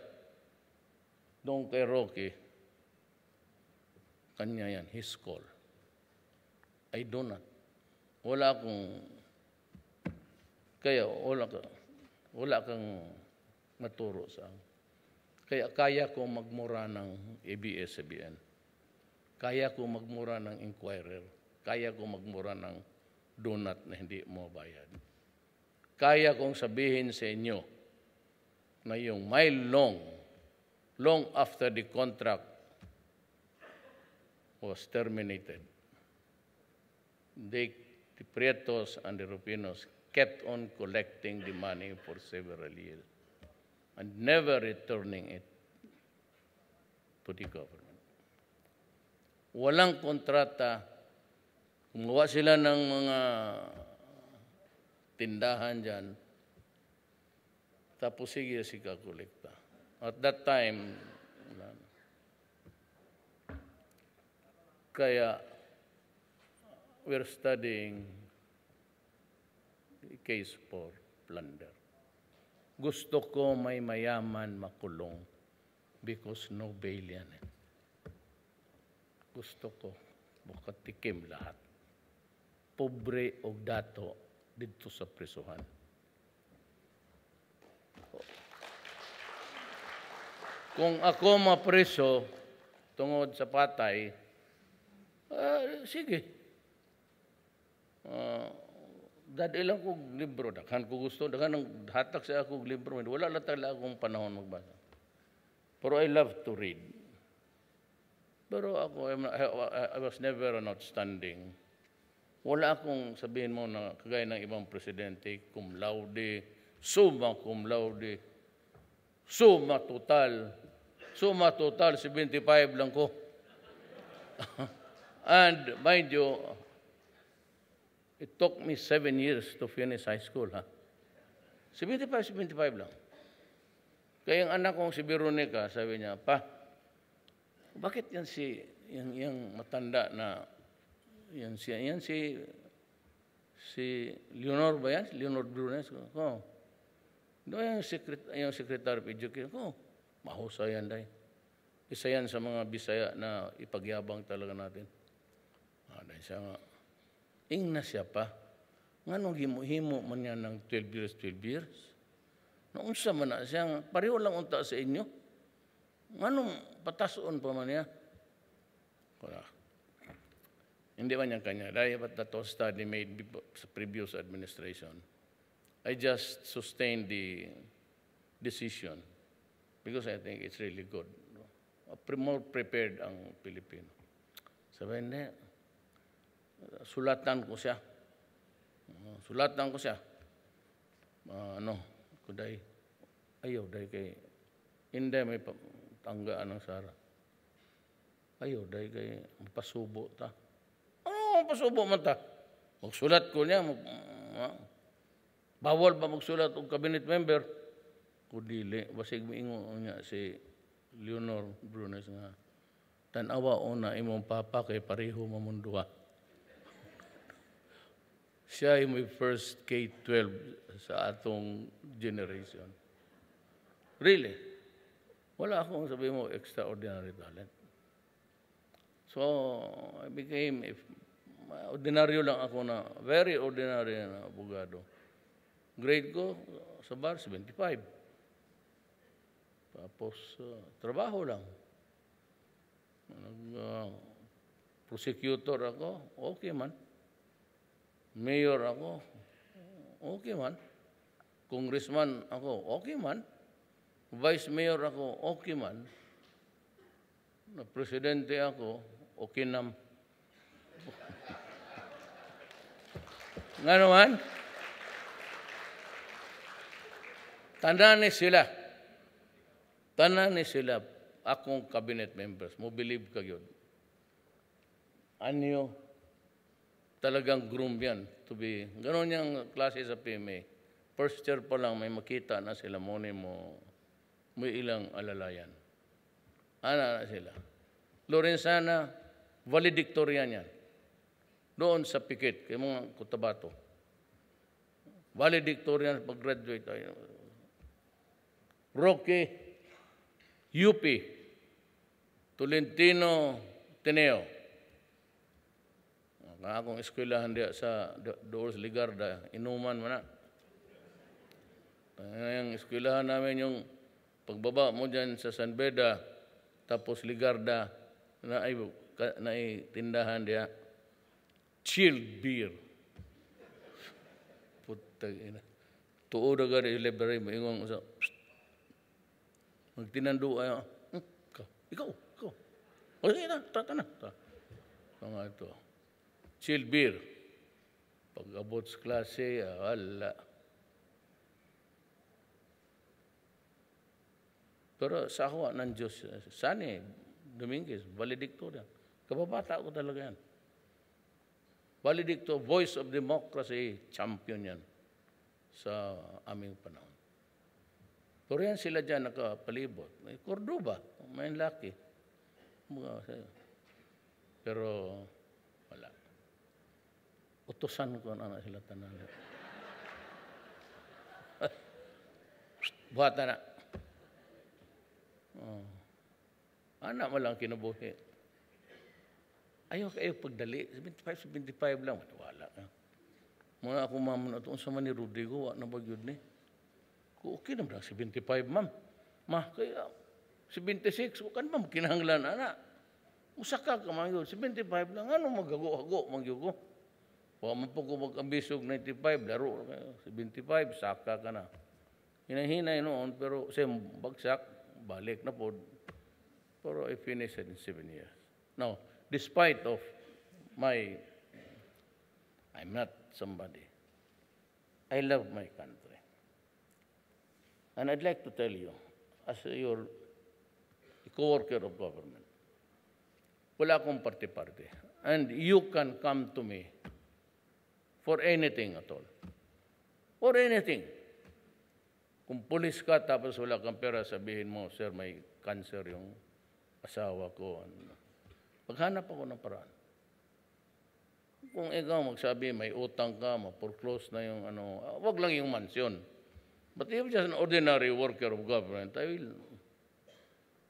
doon kay Rocky, kanya yan, his call. I do not. Wala akong, kaya wala kang maturo sa akin. Kaya ko magmura ng ABS-CBN. Kaya ko magmura ng Inquirer. Kaya ko magmura ng donut na hindi mo bayad. Kaya kong sabihin sa inyo na yung long after the contract was terminated, the Prietos and the Rupinos kept on collecting the money for several years and never returning it to the government. Walang kontrata. Gumawa sila ng mga tindahan dyan. Tapos sige si kakolekta. At that time, kaya we're studying the case for plunder. Gusto ko may mayaman makulong because no bail yan. Gusto ko makatikim lahat. Pobre o dato dito sa prisuhan. Kung ako mapreso tungod sa patay, sige. Dad ilang kong libro, dakhan ko gusto, dakhan ng hatak sa akong libro. Wala lang talaga akong panahon magbasa. Pero I love to read. Pero ako, I was never an outstanding. Wala akong sabihin mo na kagaya ng ibang presidente, cum laude, summa cum laude, summa total, 75 lang ko. And mind you, it took me 7 years to finish high school. 75 lang. Kaya ang anak kong si Veronica, sabi niya, Pa, bakit yan yung matanda na yan si Leonor ba yan? Leonor Brunes? Oh. Yung Secretary of Education. Oh, mahusay yan dahil. Isa yan sa mga Bisaya na ipagyabang talaga natin. Dahil siya nga, na siya pa. Nga nung himo man yan ng 12 years. Noong unsa man na siya, pareho lang unta sa inyo. Nga nung patasoon pa man niya. Hindi man yan kanya. Dahil that was study made sa previous administration. I just sustained the decision because I think it's really good. More prepared ang Pilipino. Sabi niya, sulatan ko siya. Kuday, ayaw, dahil kay, hindi may tanggaan ng Sara. Ayaw, dahil kay, mapasubo ta. Mapasubo man ta? Magsulat ko niya, bawal ba magsulat og cabinet member? Kudili, basig miingo niya si Leonor Brunes nga, tanawa o na imong papa kay pareho mamundua. Siya ay may first K-12 sa atong generation. Really? Wala akong sabi mo extraordinary talent. So, I became, ordinaryo lang ako na, very ordinary na abogado. Grade ko sa bar, 75. Tapos, trabaho lang. Prosecutor ako, okay man. Mayor ako, okay man. Congressman ako, okay man. Vice Mayor ako, okay man. Presidente ako, okay nam. Nga naman, tanan ni sila, akong cabinet members, mo believe ka yun. Anyo, talagang groom yan to be, gano'n yung klase sa PMA. First year pa lang may makita na sila mo may ilang alalayan. Ana na sila. Lorenzana, valedictorian yan. Doon sa Pikit, kay mga Cotabato. valedictorian pag-graduate tayo. Roque, UP, Tolentino, Tineo. Ang akong eskwelahan diya sa Doors Ligarda, inuman mo na. Ang eskwelahan namin yung pagbaba mo dyan sa San Beda, tapos Ligarda, na ay tindahan diya, chilled beer. Putang ina. Tuod agad yung library mo, ingong sa, magtinando ay, ikaw. O sige na, tata na. Mga ito. Chilled beer. Pag-abot sa klase, wala. Pero sa ako, ng Diyos, Sani, Dominguez, valedictorian. Kababata ko talaga yan. Valedictorian, voice of democracy, champion yan sa aming panahon. Pero yan sila dyan nakapalibot. May Cordoba, may laki. Pero wala. Utusan ko na sila tanan. Buhata na. Anak mo lang kinabuhi. Ayaw kayo pagdali. 75 lang. Wala ka. Mga ako maman ito. Sa man ni Rodrigo, wala na bagyod ni. Okay naman lang, 75, ma'am. Ma, kaya 76, kan ma'am, kinahanglan, anak. Usaka ka, mangyod. 75 lang, ano magago-hago, mangyod ko. Huwag man po ko mag-ambisog 95, laro. 75, saka ka na. Hinahinay noon, pero same bagsak, balik na po. Pero I finished it in 7 years. Now, despite of I'm not somebody. I love my country. And I'd like to tell you, as your co-worker of government, wala akong party-party. And you can come to me for anything at all. For anything. Kung pulis ka tapos wala kang pera, sabihin mo, sir, may cancer yung asawa ko. Paghanap ako ng paraan. Kung ikaw magsabi, may utang ka, ma-foreclose na yung wag lang yung mansyon. But if just an ordinary worker of government,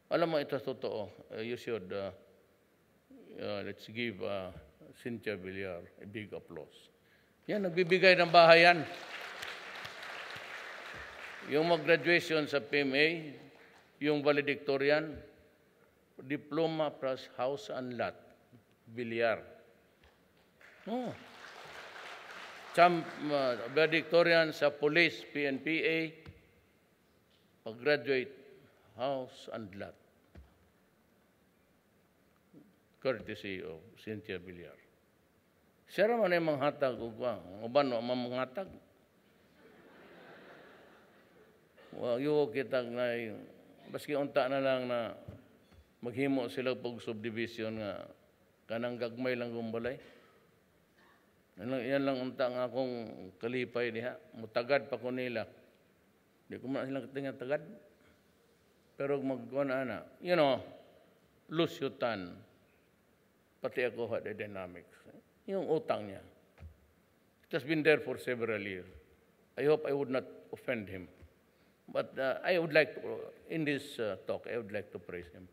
alam mo, ito totoo. You should, let's give Cynthia Villar a big applause. Yan, nagbibigay ng bahayan. Yung mag-graduation sa PMA, yung valedictorian, diploma plus house and lot, Villar. Oh. Valedictorian sa police, PNPA, pag-graduate, house and lot. Courtesy of Cynthia Villar. Siya naman ay manghatag o ba? O ba no, mamanghatag? Yung kitag na baski unta na lang na maghimo sila pag subdivision nga kanang gagmay lang gumbalay. Yan lang unta nga akong kalipay niya. Mutagad pa ko nila. Di ko man silang tingnan tagad. Pero magkuhan na, lusyutan. Pati ako had the dynamics. Yung utang niya. It has been there for several years. I hope I would not offend him. But I would like to, in this talk, I would like to praise him.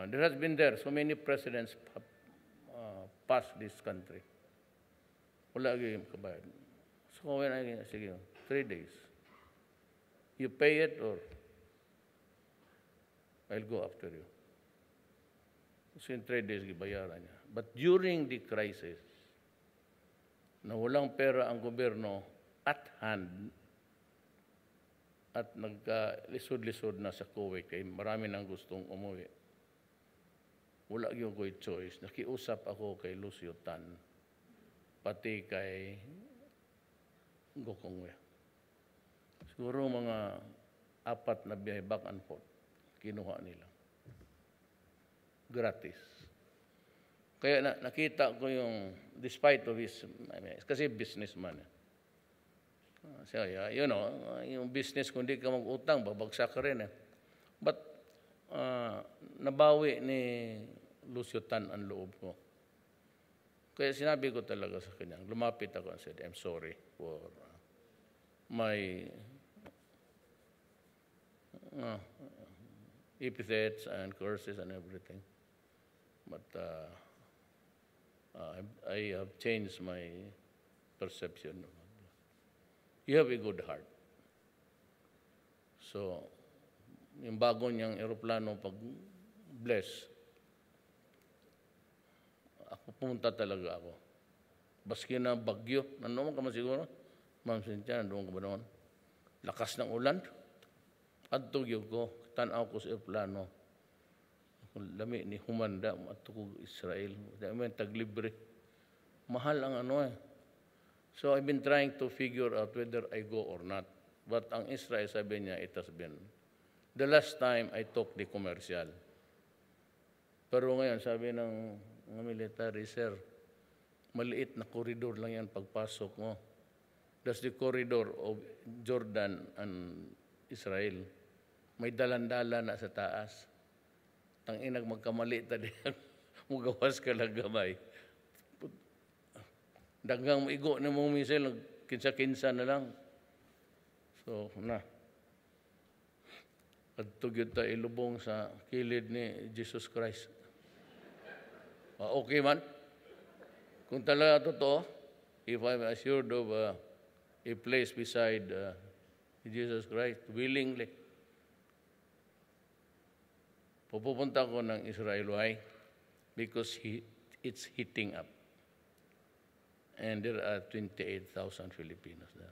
There has been there, so many presidents have passed this country. Wala yung kabayad. So when sige, 3 days. You pay it or I'll go after you. So in 3 days, gibayaran niya. But during the crisis, na walang pera ang gobyerno at hand, at nagka-lisod-lisod na sa Kuwait, kaya marami nang gustong umuwi. Wala yung ko choice. Nakiusap ako kay Lucio Tan, pati kay Gokongwe. Siguro mga 4 na biyahe back and forth, kinuha nila. Gratis. Kaya nakita ko yung, despite of his, kasi businessman. So, yung business, kung di ka mag-utang, babagsak ka rin. But, nabawi ni Lucio Tan ang loob ko. Kaya sinabi ko talaga sa kanya, lumapit ako and said, I'm sorry for my epithets and curses and everything. But I have changed my perception. You have a good heart. So, yung bago niyang eroplano pag-bless, pumunta talaga ako. Baski na bagyo, nandun ka man siguro? Ma'am Cynthia, nandun ka ba noon? Lakas ng ulan. At tugyog ko, tanaw ko sa aeroplano. Lami ni humanda, matukog Israel. Dami taglibre. Mahal ang ano eh. So I've been trying to figure out whether I go or not. But ang Israel, sabi niya, it has been. The last time I took the commercial. Pero ngayon, sabi ng military, sir, maliit na koridor lang yan pagpasok mo. That's the corridor of Jordan and Israel. May dalan-dalan na sa taas. Tanginag magkamali ta diyan. Mugawas ka lang gamay. Dagang maigo na mong misel, kinsa-kinsa na lang. So, na. At tugyod ta ilubong sa kilid ni Jesus Christ. Okay man. Kung talaga totoo, if I'm assured of a place beside Jesus Christ, willingly, pupunta ko ng Israel. Why? Because it's heating up. And there are 28,000 Filipinos there.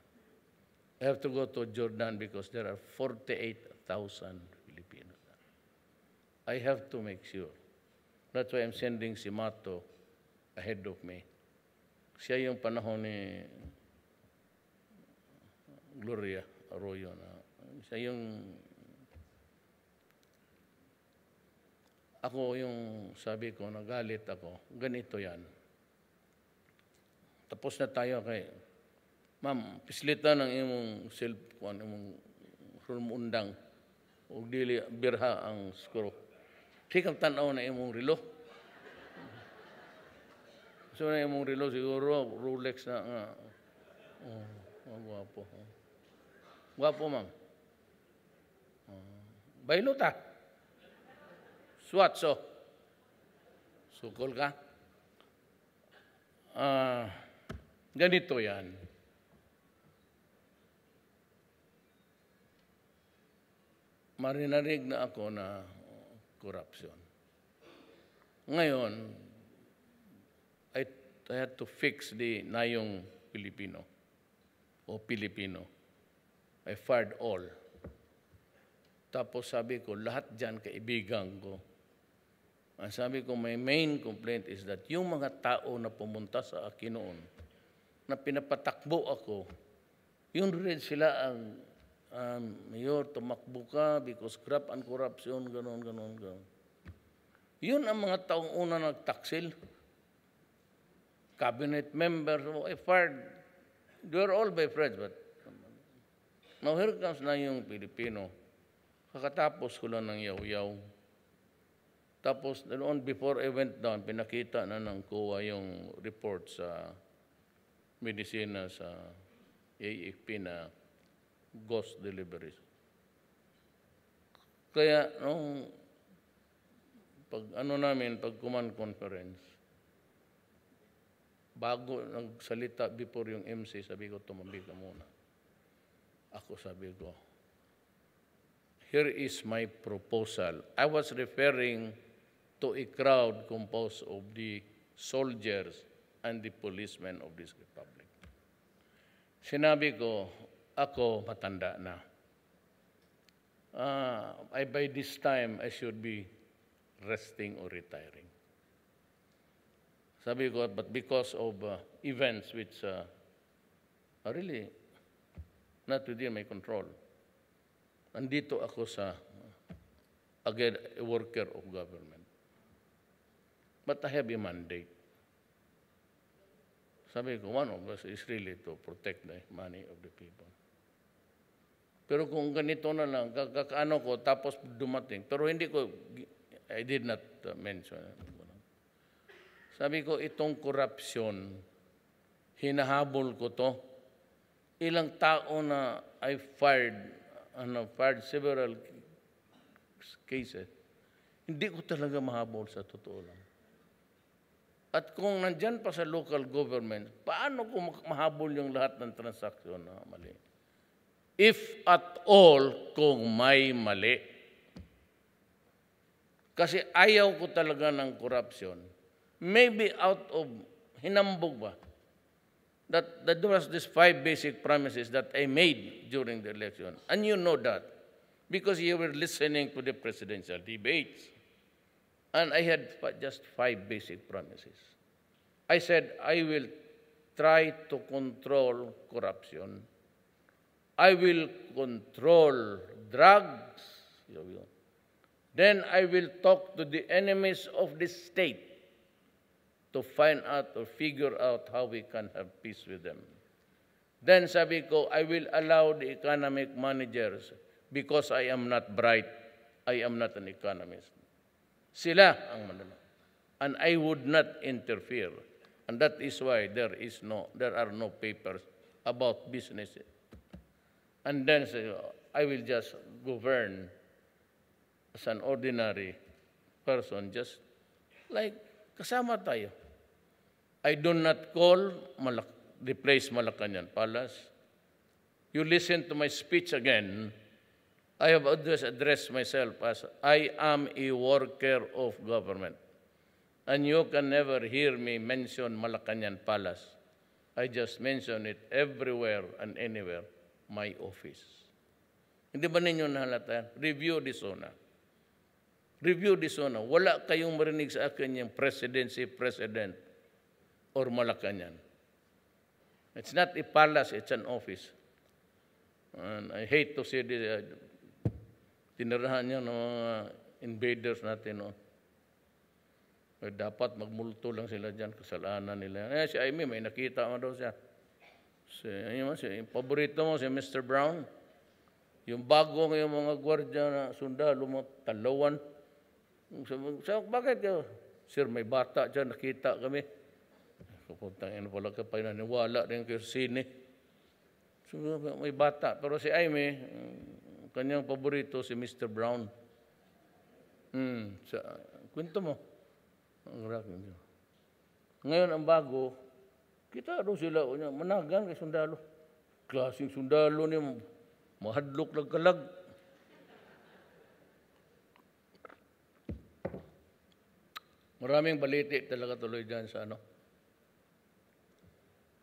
I have to go to Jordan because there are 48,000 Filipinos there. I have to make sure. That's why I'm sending si Mato ahead of me. Siya yung panahon ni Gloria Arroyo na siya yung ako yung sabi ko, nagalit ako, ganito yan. Tapos na tayo kay, ma'am, pislita ng imong cellphone, imong rumundang, o dili birha ang skuro. Sikap tanaw na imong relo. So na imong relo, siguro, Rolex na nga. Guwapo. Guwapo, ma'am. Baylo ta. Swatso. Sukol ka? Ganito yan. Marinarig na ako na korupsyon. Ngayon, I had to fix the nayong Pilipino o Pilipino. I fired all. Tapos sabi ko, lahat dyan kaibigan ko. Ang sabi ko, my main complaint is that yung mga tao na pumunta sa akin noon, na pinapatakbo ako, yung rin sila ang mayor, tumakbo ka because graft and corruption, ganon. Yun ang mga taong una nagtaksil. Cabinet members, I fired. They were all my friends, but now here comes na yung Pilipino. Kakatapos ko lang ng yaw-yaw. Tapos, noon before I went down, pinakita na ng COA yung report sa medisina sa AFP na ghost deliveries. Kaya, nung pag command conference, bago nagsalita before yung MC, sabi ko, tumabi ka muna. Ako sabi ko, here is my proposal. I was referring to a crowd composed of the soldiers and the policemen of this republic. Sinabi ko, ako matanda na. By this time, I should be resting or retiring. Sabi ko, but because of events which are really not within my control, nandito ako sa, again, a worker of government. But I have a mandate. Sabi ko, one of us is really to protect the money of the people. Pero kung ganito na lang, kakaano ko, tapos dumating, pero hindi ko, I did not mention. Sabi ko, itong korupsyon, hinahabol ko to. Ilang tao na I fired several cases. Hindi ko talaga mahabol sa totoo lang. At kung nandyan pa sa local government, paano ko mahabol yung lahat ng transaksyon na mali? If at all, kung may mali. Kasi ayaw ko talaga ng corruption. Maybe out of hinambog ba? That there was these 5 basic promises that I made during the election. And you know that because you were listening to the presidential debates. And I had just 5 basic promises. I said, I will try to control corruption. I will control drugs. Then I will talk to the enemies of the state to find out or figure out how we can have peace with them. Then sabi ko, I will allow the economic managers because I am not bright. I am not an economist. Sila ang manalo. And I would not interfere. And that is why there are no papers about business. And then I will just govern as an ordinary person, just like kasama tayo. I do not call the place Malacanang Palace. You listen to my speech again. I have addressed myself as I am a worker of government. And you can never hear me mention Malacanang Palace. I just mention it everywhere and anywhere, my office. Hindi ba ninyo nahalata? Review the zona. Review the zona. Wala kayong marinig sa akin yung presidency, president, or Malacanang. It's not a palace, it's an office. And I hate to see the tinirahan niya ng mga invaders natin. No? Dapat magmulto lang sila dyan, kasalanan nila. Si Amy, may nakita mo daw siya. Yung paborito mo, si Mr. Brown. Yung bagong yung mga gwardiya na sundalo mo, talawan. So, bakit ka? Sir, may bata dyan, nakita kami. Kapuntang ina pala ka pa naniwala rin kayo sa sine. So, may bata. Pero si Amy, kanyang paborito, si Mr. Brown. Kwento mo. Ngayon, ang bago, kita daw sila, managan kay sundalo. Klaseng sundalo niya, mahadlok lang kalag. Maraming baliti talaga tuloy dyan sa ano.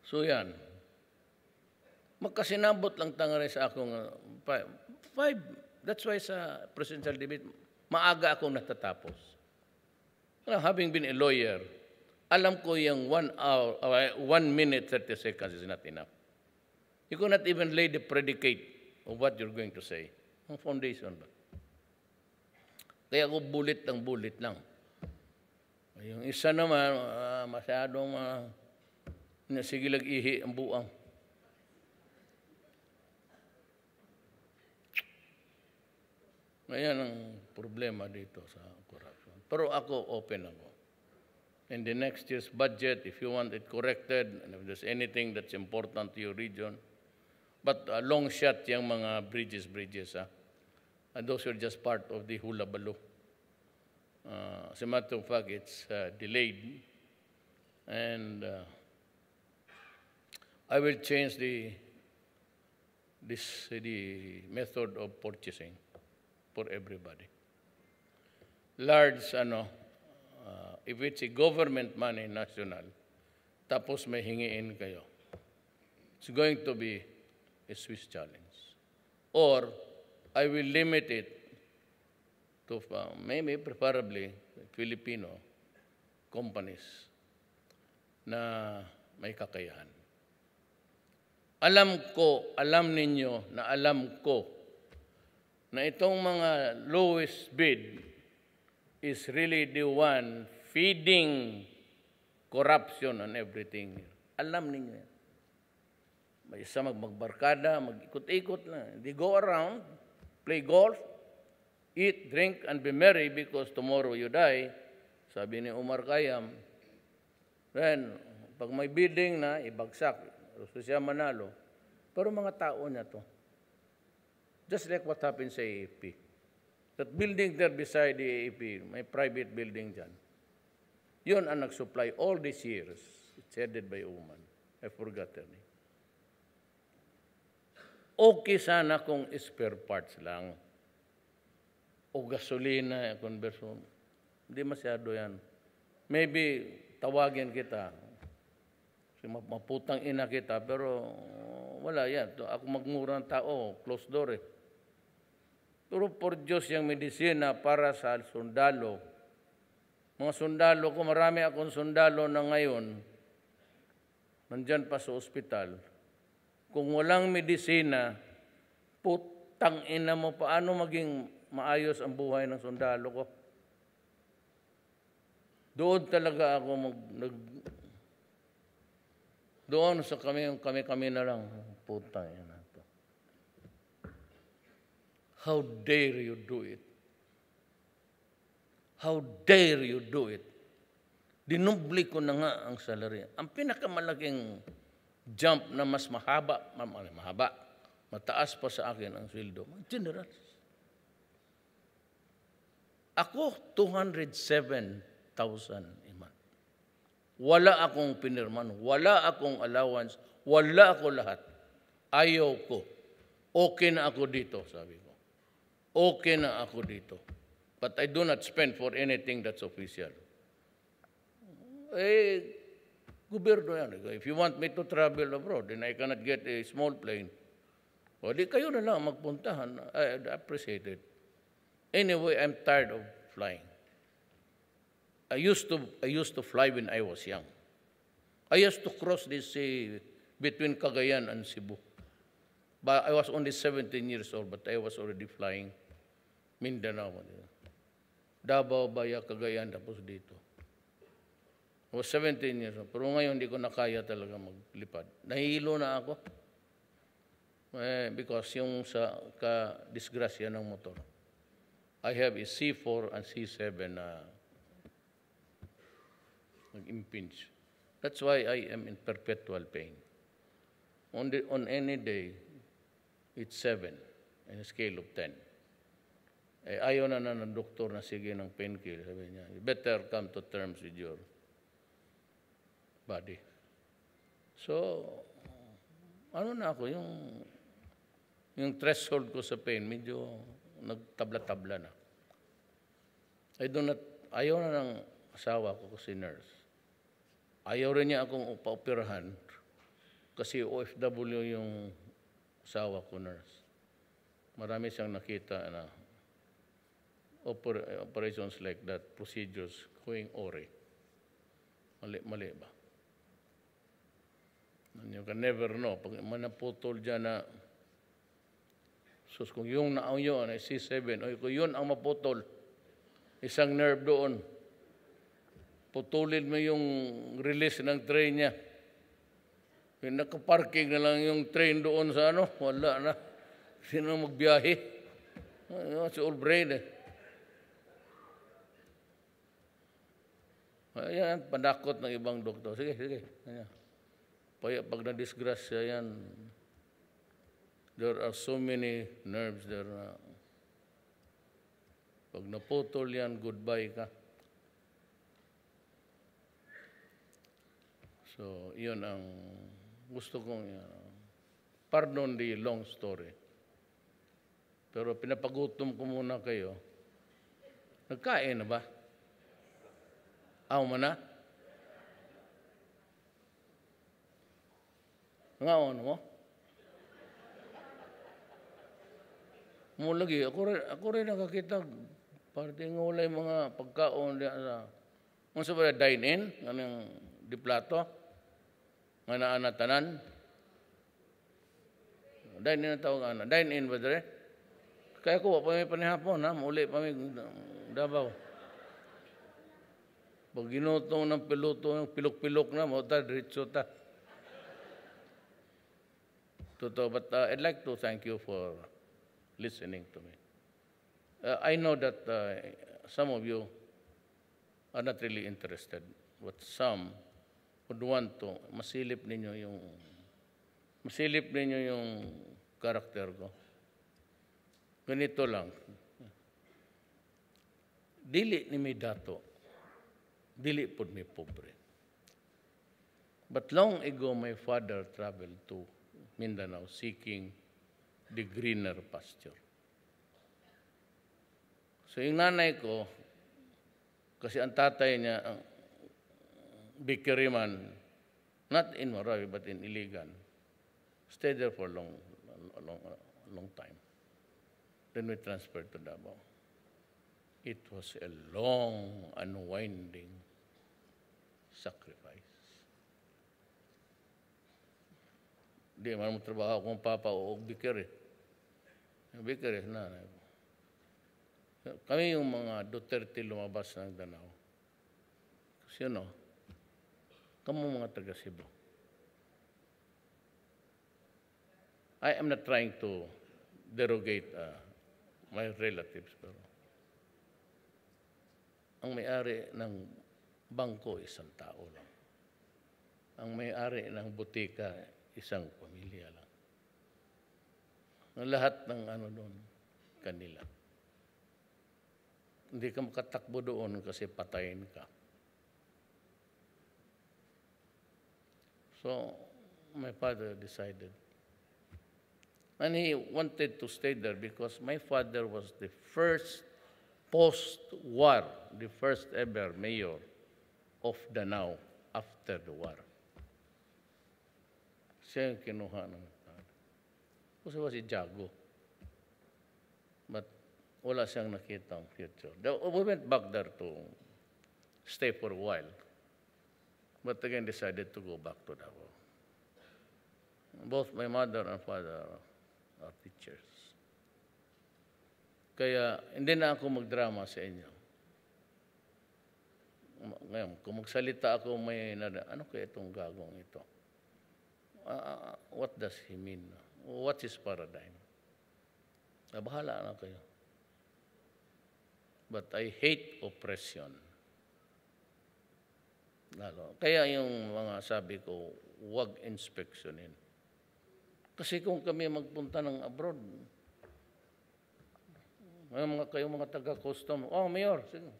So yan. Magkasinabot lang tanga rin sa akong 5. That's why sa presidential debate, maaga akong natatapos. Having been a lawyer, alam ko yung 1 minute, 30 seconds is not enough. You cannot even lay the predicate of what you're going to say. Ang foundation ba? Kaya ako bullet lang. Yung isa naman, masyadong sige lag-ihi ang buang. Ngayon ang problema dito sa corruption. Pero ako, open ako. In the next year's budget, if you want it corrected, and if there's anything that's important to your region, but long shot yung mga bridges, and those are just part of the hula baloo. As a matter of fact, it's delayed. And I will change the method of purchasing for everybody. Large, if it's a government money, national, tapos may hingiin kayo, it's going to be a Swiss challenge. Or I will limit it to maybe preferably Filipino companies na may kakayahan. Alam ninyo na alam ko na itong mga lowest bid is really the one feeding corruption and everything. Alam ninyo yan. May isa magbarkada, mag-ikot-ikot na. They go around, play golf, eat, drink, and be merry because tomorrow you die. Sabi ni Umar Khayyam, Then, pag may bidding na, ibagsak. Gusto siya manalo. Pero mga tao niya to. Just like what happened sa AAP. That building there beside the AAP, may private building dyan. Yun ang nag-supply all these years. It's headed by a woman. I forgot her name. Okay sana kung spare parts lang. O gasolina, conversion. Hindi masyado yan. Maybe tawagin kita. Maputang ina kita, pero wala yan. Ako magmura ng tao, close door eh. Pero por Diyos yung medisina para sa sundalo. Mga sundalo ko, marami akong sundalo na ngayon, nandyan pa sa ospital. Kung walang medisina, putang ina mo, paano maging maayos ang buhay ng sundalo ko? Doon talaga ako doon sa kami na lang. Putang ina. How dare you do it? How dare you do it? Dinubli ko na nga ang salary. Ang pinakamalaking jump na mas mataas pa sa akin ang sweldo, general. Ako, 207,000 a month. Wala akong pinirman, wala akong allowance, wala ako lahat. Ayaw ko. Okay na ako dito, sabi ko. Okay na ako dito. But I do not spend for anything that's official. Gobyerno yan. If you want me to travel abroad, then I cannot get a small plane. O di kayo na lang magpuntahan. I appreciate it. Anyway, I'm tired of flying. I used to fly when I was young. I used to cross this sea between Cagayan and Cebu. But I was only 17 years old, but I was already flying Mindanao. Davao, Baya, Cagayan, tapos dito. I was 17 years old. Pero ngayon, hindi ko na kaya talaga maglipad. Nahihilo na ako. Because yung sa disgrasya ng motor. I have a C4 and C7 na nag-impinge. That's why I am in perpetual pain. On any day, it's 7 in a scale of 10. Ayaw na ng doktor na sige ng painkiller. Sabi niya, you better come to terms with your body. So, ano na ako, yung threshold ko sa pain, medyo nagtabla-tabla na. Ayaw na ng asawa ko kasi nurse. Ayaw rin niya akong upaoperahan kasi OFW yung asawa ko nurse. Marami siyang nakita na operations like that, procedures, going ore. Mali ba? You can never know. Pag manaputol dyan na, kung yung naaw yun, C7, o kung yun ang maputol, isang nerve doon, putulin mo yung release ng train niya. Nakaparking na lang yung train doon sa wala na. Sino magbiyahe? Si old brain eh. Ayan, panakot ng ibang doktor. Sige. Ayan. Pag na-disgrasya yan, there are so many nerves there. Pag naputol yan, goodbye ka. So, yun ang gusto kong, pardon the long story. Pero pinapagutom ko muna kayo. Nagkain na ba? Aw man na? Ngaon mo? Mo lagi, ako rin nakakita, parang ngulay mga pagkaon diya sa ba dine-in, anong di plato, nga naanatanan. Dine-in na tawag ana. Dine-in ba dire? Kaya ko, pa may panihapon, muli pa may Davao. Pag ginutong ng piloto, yung pilok-pilok na, mauta, diretso ta. Totoo, but I'd like to thank you for listening to me. I know that some of you are not really interested, but some would want to, masilip ninyo yung karakter ko. Ganito lang. Dili ni may dato. Dili pod may pobre. But long ago, my father traveled to Mindanao seeking the greener pasture. So yung nanay ko, kasi ang tatay niya, ang bakeryman, not in Moravi but in Iligan, stayed there for a long time. Then we transferred to Davao. It was a long, unwinding sacrifice. Di man mo trabaho akong papa o baker eh. Baker eh, nanay ko. Kami yung mga Duterte lumabas ng Danao. Kasi kamo mga taga Cebu. I am not trying to derogate my relatives, pero ang may-ari ng bangko, isang tao lang. Ang may-ari ng butika, isang pamilya lang. Ang lahat ng doon, kanila. Hindi ka makatakbo doon kasi patayin ka. So, my father decided. And he wanted to stay there because my father was the first post-war, the first ever mayor of Danao after the war. Siya yung kinuha ng father. Kasi si Jago. But wala siyang nakita ang future. We went back there to stay for a while. But again decided to go back to Davao. Both my mother and father are teachers. Kaya hindi na ako magdrama sa inyo. Ngayon, kung magsalita ako, ano kaya itong gagong ito? What does he mean? What is paradigm? Bahala na kayo. But I hate oppression. Lalo. Kaya yung mga sabi ko, huwag inspeksyonin. Kasi kung kami magpunta ng abroad, kayong mga taga-custom, Mayor, sige.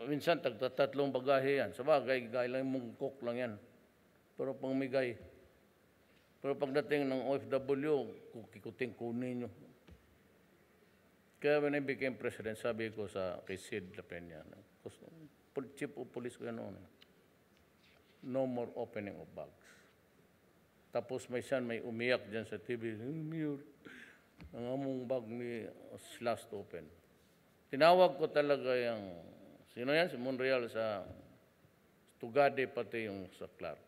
Minsan, tatlong bagahe yan. Sabagay, gaya lang mong cook lang yan. Pero pang migay. Pero pagdating ng OFW, kikuting kunin nyo. Kaya when I became president, sabi ko kay Sid La Peña, chief of police ko yan noon, no more opening of bags. Tapos may umiyak dyan sa TV, Mayor, ang among bag ni last open. Tinawag ko talaga sino yan? Si Monreal sa Tugade, pati yung sa Clark.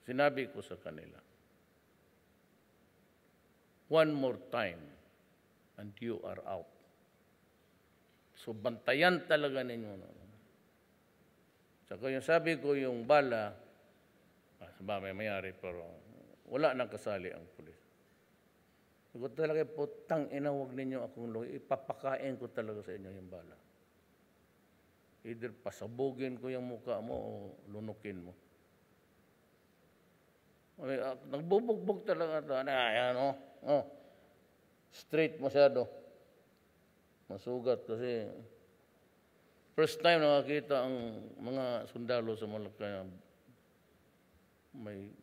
Sinabi ko sa kanila, one more time and you are out. So bantayan talaga ninyo. Saka yung sabi ko, yung bala, may mayari, pero wala nang kasali ang pulis. Sabi ko talaga, putang inawag ninyo akong loy, ipapakain ko talaga sa inyo yung bala. Either pasabugin ko yung mukha mo o lunukin mo. Nagbubugbog talaga ito. Straight masyado. Masugat kasi first time nakakita ang mga sundalo sa Malacanang may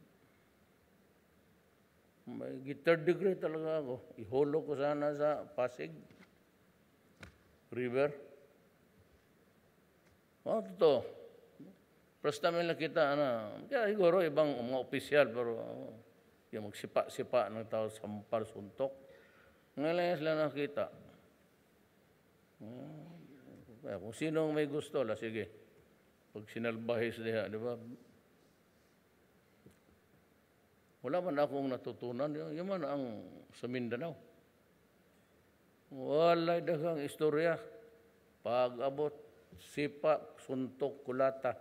third degree talaga ako. Ihulog ko sana sa Pasig River. Totoo. First time nakita kaya siguro ibang mga opisyal, pero yung magsipa-sipa ng tao sa suntok. Ngayon sila nakita. Kaya kung sinong may gusto, sige. Pag sinalbahis niya, di ba? Wala man akong natutunan. Yung man ang sa Mindanao. Walay daghang istorya. Pag-abot, sipa, suntok, kulata.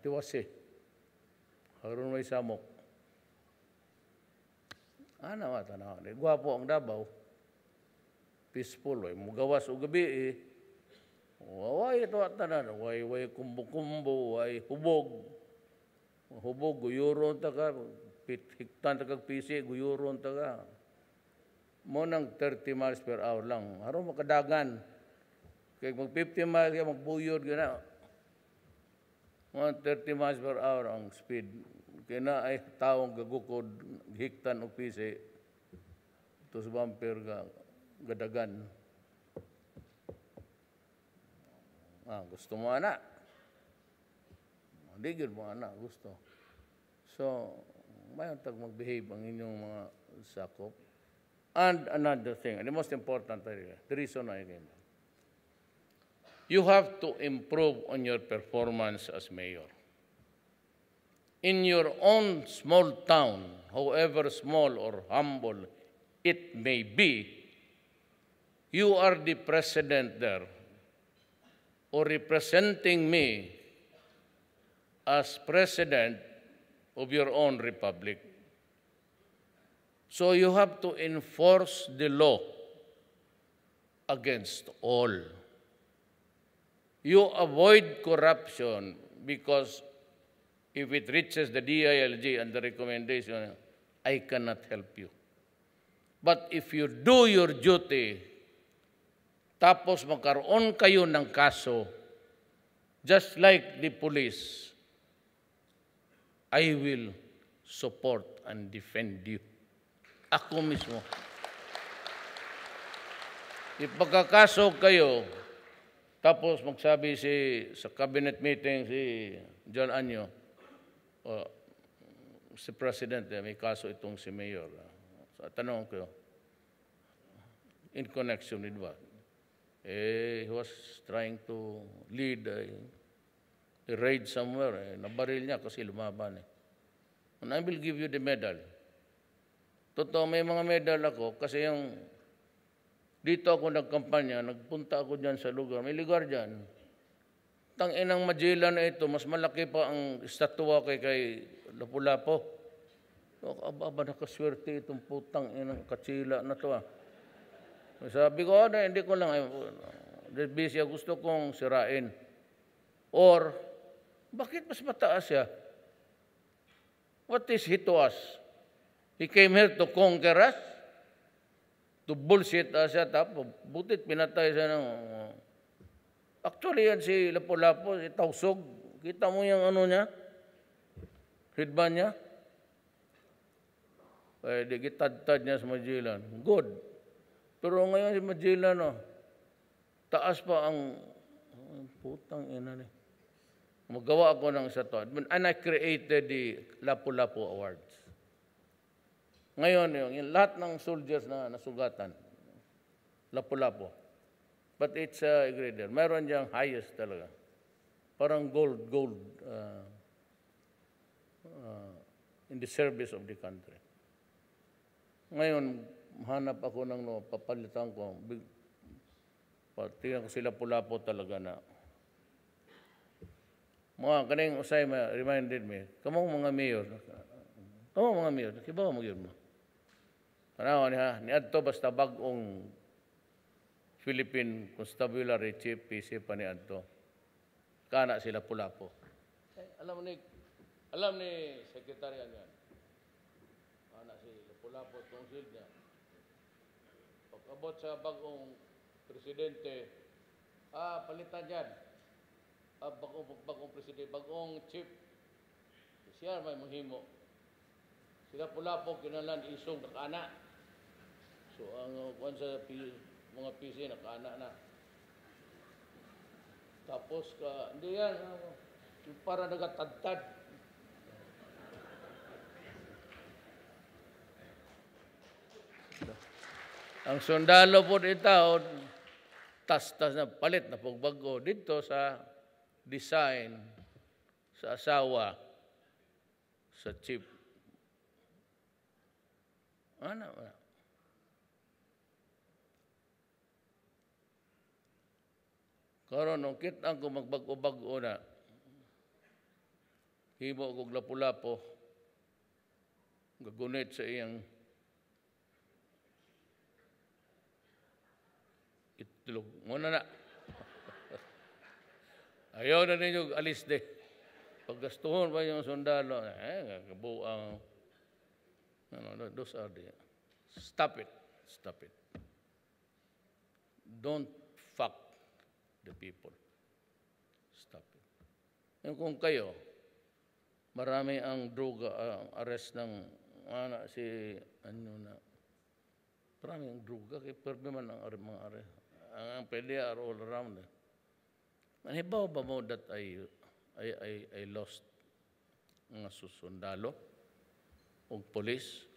Tiwasi. Haron may samok. Tanaw. Gwapo ang Davao. Peaceful. Mugawas o gabi Way ito at tanan, way kumbo-kumbo, way hubog. Hubog, guyuron taga, hiktan taga pisi, guyuron taga. Mo nang 30 miles per hour lang. Harong makadagan. Kaya mag 50 miles, kaya magbuyod, gana. Mga 30 miles per hour ang speed. Kaya na ay taong gagukod, hiktan o pisi. Ito sa bumper gadagan. Gusto mo anak. Hindi mo anak, gusto. So, mayroon tag mag-behave ang inyong mga sakop. And another thing, and the most important, the reason I came. You have to improve on your performance as mayor. In your own small town, however small or humble it may be, you are the president there, or representing me as president of your own republic. So you have to enforce the law against all. You avoid corruption because if it reaches the DILG and the recommendation, I cannot help you. But if you do your duty, tapos magkaroon kayo ng kaso, just like the police, I will support and defend you. Ako mismo. Ipagkakaso kayo, tapos magsabi sa cabinet meeting si John Anyo, si President, may kaso itong si Mayor. So, tanong ko, in connection with what? He was trying to lead a raid somewhere. Nabaril niya kasi lumaban. And I will give you the medal. Totoo, may mga medal ako kasi yung dito ako nagkampanya, nagpunta ako dyan sa lugar. May lugar dyan. Tanginang Magellan na ito, mas malaki pa ang estatwa kay Lapu-Lapu. Aba, nakaswerte itong putang inang katsila na to. Sabi ko, hindi ko lang, busy, gusto kong sirain. Or, bakit mas mataas siya? What is he to us? He came here to conquer us? To bullshit us siya, tapos butit pinatay siya ng... Actually, yan si Lapu-Lapu, si Tausog. Kita mo yung ano niya? Headband niya? Di kitad-tad niya sa Magellan. Good. Pero ngayon si Magellan, taas pa ang putang ina ni. Magawa ako ng isa to. And I created the Lapu-Lapu Awards. Ngayon, yung lahat ng soldiers na nasugatan, Lapu-Lapu. But it's a grader. Meron diyang highest talaga. Parang gold in the service of the country. Ngayon, hanap ako ng papalitan ko. Tingnan ko sila Lapu-Lapu talaga na. Mga kaning usay reminded me, kamong mga mayor, kibaw mo yun mo. Ano niya, niadto basta bagong Philippine Constabulary Chief, PC pa niadto. Kana sila Lapu-Lapu. Alam ni Secretary yan. Kana si Lapu-Lapu tungsil niya. Pagkabot sa bagong presidente, palitan yan. Bagong presidente, bagong chief. Siya may mahimo. Sila Lapu-Lapu kinalan isong nakana. So, ang kung sa mga PC, nakana na. Tapos, hindi yan, para nagatad-tad. Ang sundalo po dito, tas-tas na palit na pagbago dito sa design, sa asawa, sa chief. Ano? Karon nung kitang ko magbago-bago na, himo kong Lapu-Lapu, gagunit sa iyang itlog. Muna na. Ayaw na ninyo alis de. Paggastuhon pa yung sundalo, kabuang, those are the, stop it, stop it. Don't fuck the people. Stop it. Yung kung kayo, marami ang droga, arrest ng, marami ang droga, kaya perbe man ang mga arrest. Ang pwede are all around. Manibaw ba mo that I lost mga susundalo o police?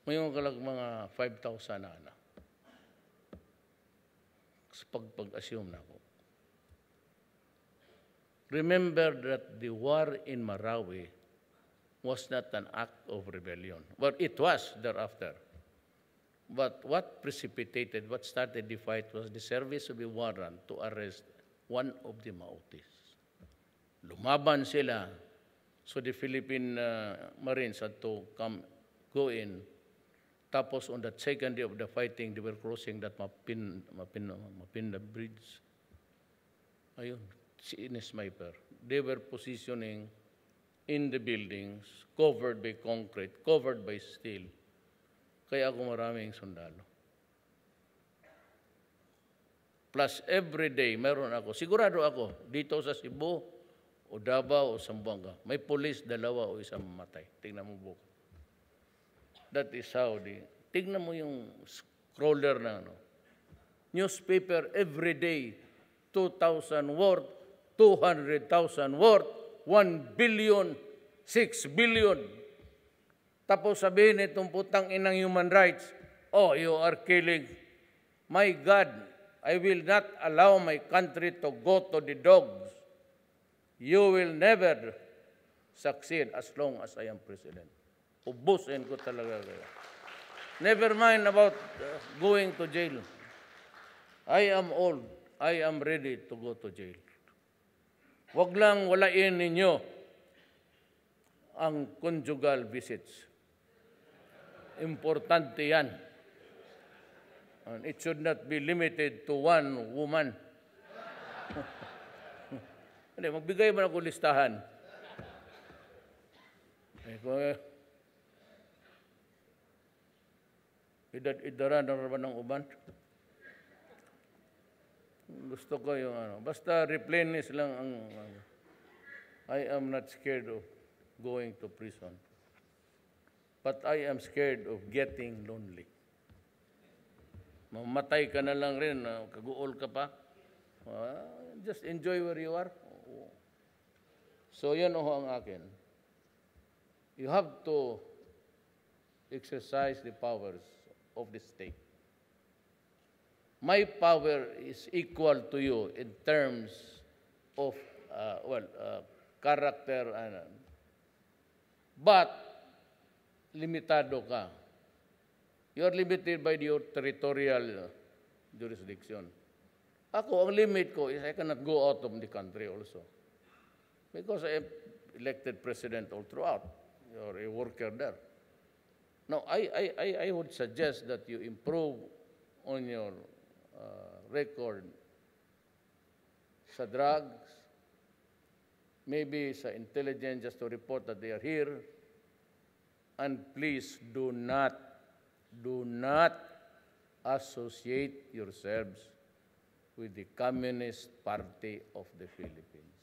Mayroon kalag mga 5,000 na anak. Pag-assume na ako. Remember that the war in Marawi was not an act of rebellion. Well, it was thereafter. But what precipitated, what started the fight was the service of a warrant to arrest one of the Maotis. Lumaban sila. So the Philippine Marines had to go in. Tapos on that second day of the fighting, they were crossing that Mapinda Bridge. Ayun, in-sniper. They were positioning in the buildings, covered by concrete, covered by steel. Kaya ako maraming sundalo. Plus, every day, meron ako, sigurado ako, dito sa Cebu, o Davao, o Zamboanga, may police, 2 o 1 mamatay. Tingnan mo buko. That is how tingnan mo yung scroller na newspaper every day, 2,000 worth, 200,000 worth, 1 billion, 6 billion. Tapos sabihin itong putang inang human rights, oh, you are killing. My God, I will not allow my country to go to the dogs. You will never succeed as long as I am president. Ubusin ko talaga kayo. Never mind about going to jail. I am old. I am ready to go to jail. Huwag lang walain ninyo ang conjugal visits. Importante yan. And it should not be limited to one woman. Hindi, magbigay mo na ako listahan. Idara na naman ng uban. Gusto ko yung basta replenish lang ang I am not scared of going to prison. But I am scared of getting lonely. Mamatay ka na lang rin, kaguol ka pa. Just enjoy where you are. So yan ang akin. You have to exercise the powers of the state. My power is equal to you in terms of, character. But, limitado ka. You are limited by your territorial jurisdiction. Ako, ang limit ko is I cannot go out of the country also. Because I am elected president all throughout. You're a worker there. Now, I would suggest that you improve on your record sa drugs, maybe sa intelligence just to report that they are here. And please do not associate yourselves with the Communist Party of the Philippines.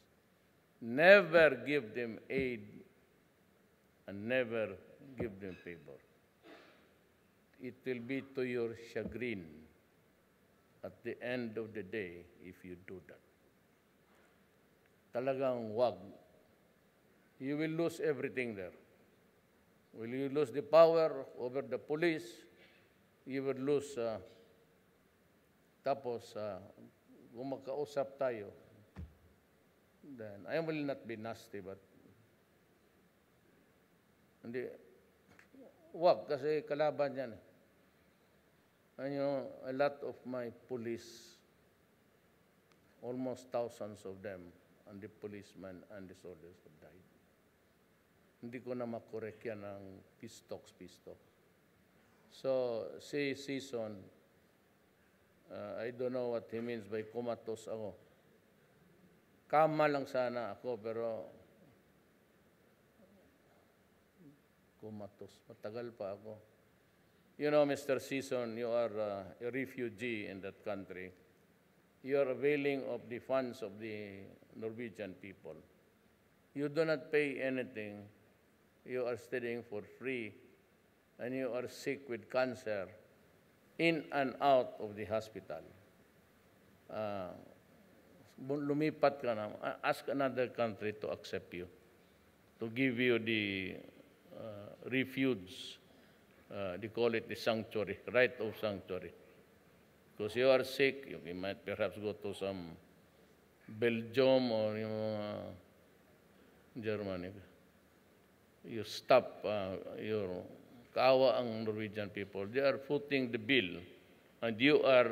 Never give them aid and never give them favor. It will be to your chagrin at the end of the day if you do that. Talagang wag. You will lose everything there. Will you lose the power over the police? You will lose, tapos, kung magkausap tayo, then I will not be nasty, but hindi, wag, kasi kalaban yan. And you know, a lot of my police, almost thousands of them, and the policemen and the soldiers have died. Hindi ko na makorek yan ng pistoks. So, si Season, I don't know what he means by kumatos ako. kama lang sana ako, pero kumatos. Matagal pa ako. You know, Mr. Season, you are a refugee in that country. You are availing of the funds of the Norwegian people. You do not pay anything. You are studying for free, and you are sick with cancer in and out of the hospital. Lumipat ka na. Ask another country to accept you, to give you the refuge. They call it the sanctuary, right of sanctuary. Because you are sick, you might perhaps go to some Belgium or Germany. You stop your kaawa ang Norwegian people. They are footing the bill, and you are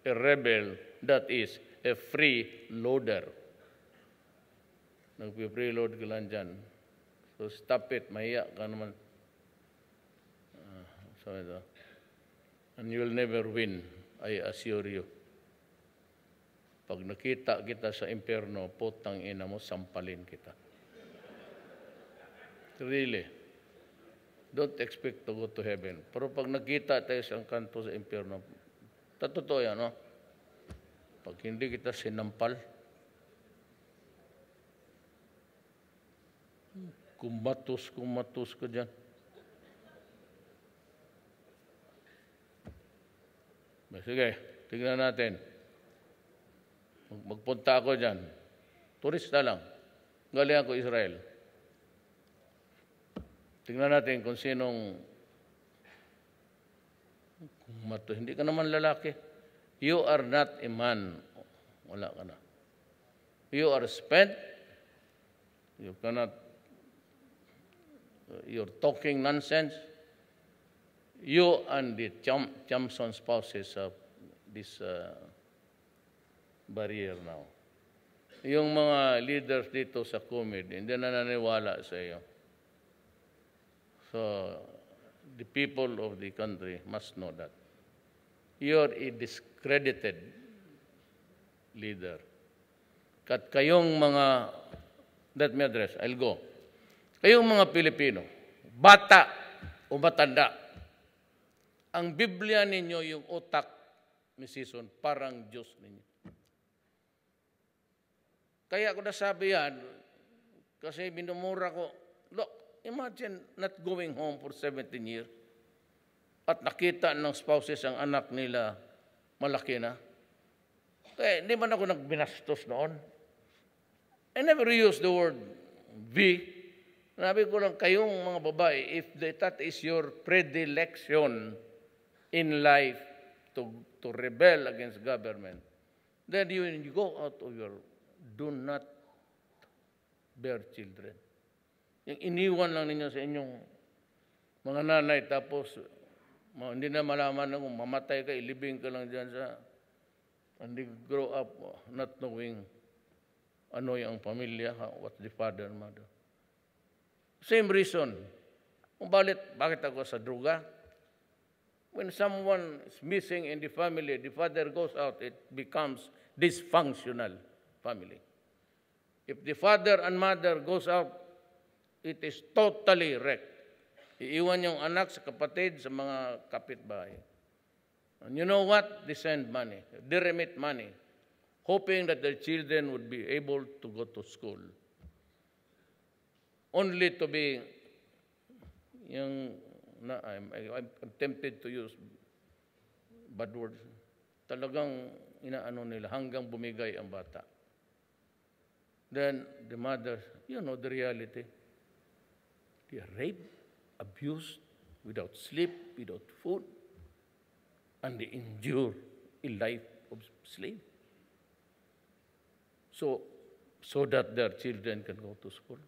a rebel that is a free loader. Nagpi-preload ka lang dyan. So stop it, mahiya ka naman. And you will never win, I assure you. Pag nakita kita sa impyerno, putang ina mo, sampalin kita. Really. Don't expect to go to heaven. Pero pag nakita tayo sa kanto sa impyerno, totoo yan, no? Pag hindi kita sinampal, kumatos ka dyan. Sige, tignan natin. Magpunta ako dyan. Turista lang. Galing ako Israel. Tignan natin kung sinong kumatos. Hindi ka naman lalaki. You are not a man. Wala ka na. You are spent. You cannot, you're talking nonsense. You and the Chamson spouses of this barrier now. Yung mga leaders dito sa COMED, hindi na naniwala sa iyo. So, the people of the country must know that. You're a discredited leader. Kat kayong mga, let me address, I'll go. Kayong mga Pilipino, bata o matanda, ang Biblia ninyo, yung utak ni Season, parang Diyos ninyo. Kaya ako nasabi yan, kasi minumura ko, look, imagine not going home for 17 years at nakita ng spouses ang anak nila malaki na. Kaya hindi man ako nagbinastos noon. I never used the word V. Sabi ko lang, kayong mga babae, if that is your predilection in life to rebel against government, then you go out of your, do not bear children. Yung iniwan lang ninyo sa inyong mga nanay, tapos hindi na malaman na kung mamatay ka, ilibing ka lang dyan sa, and they grow up not knowing ano yung pamilya, what's the father and mother. Same reason. Kung bakit ako sa druga? When someone is missing in the family, the father goes out, it becomes dysfunctional family. If the father and mother goes out, it is totally wrecked. Iiwan yung anak sa kapatid, sa mga kapitbahay. And you know what? They send money. They remit money, hoping that their children would be able to go to school. Only to be I'm tempted to use bad words. Talagang inaano nila hanggang bumigay ang bata. Then the mother, you know the reality. They are raped, abused, without sleep, without food, and they endure a life of slave. So that their children can go to school.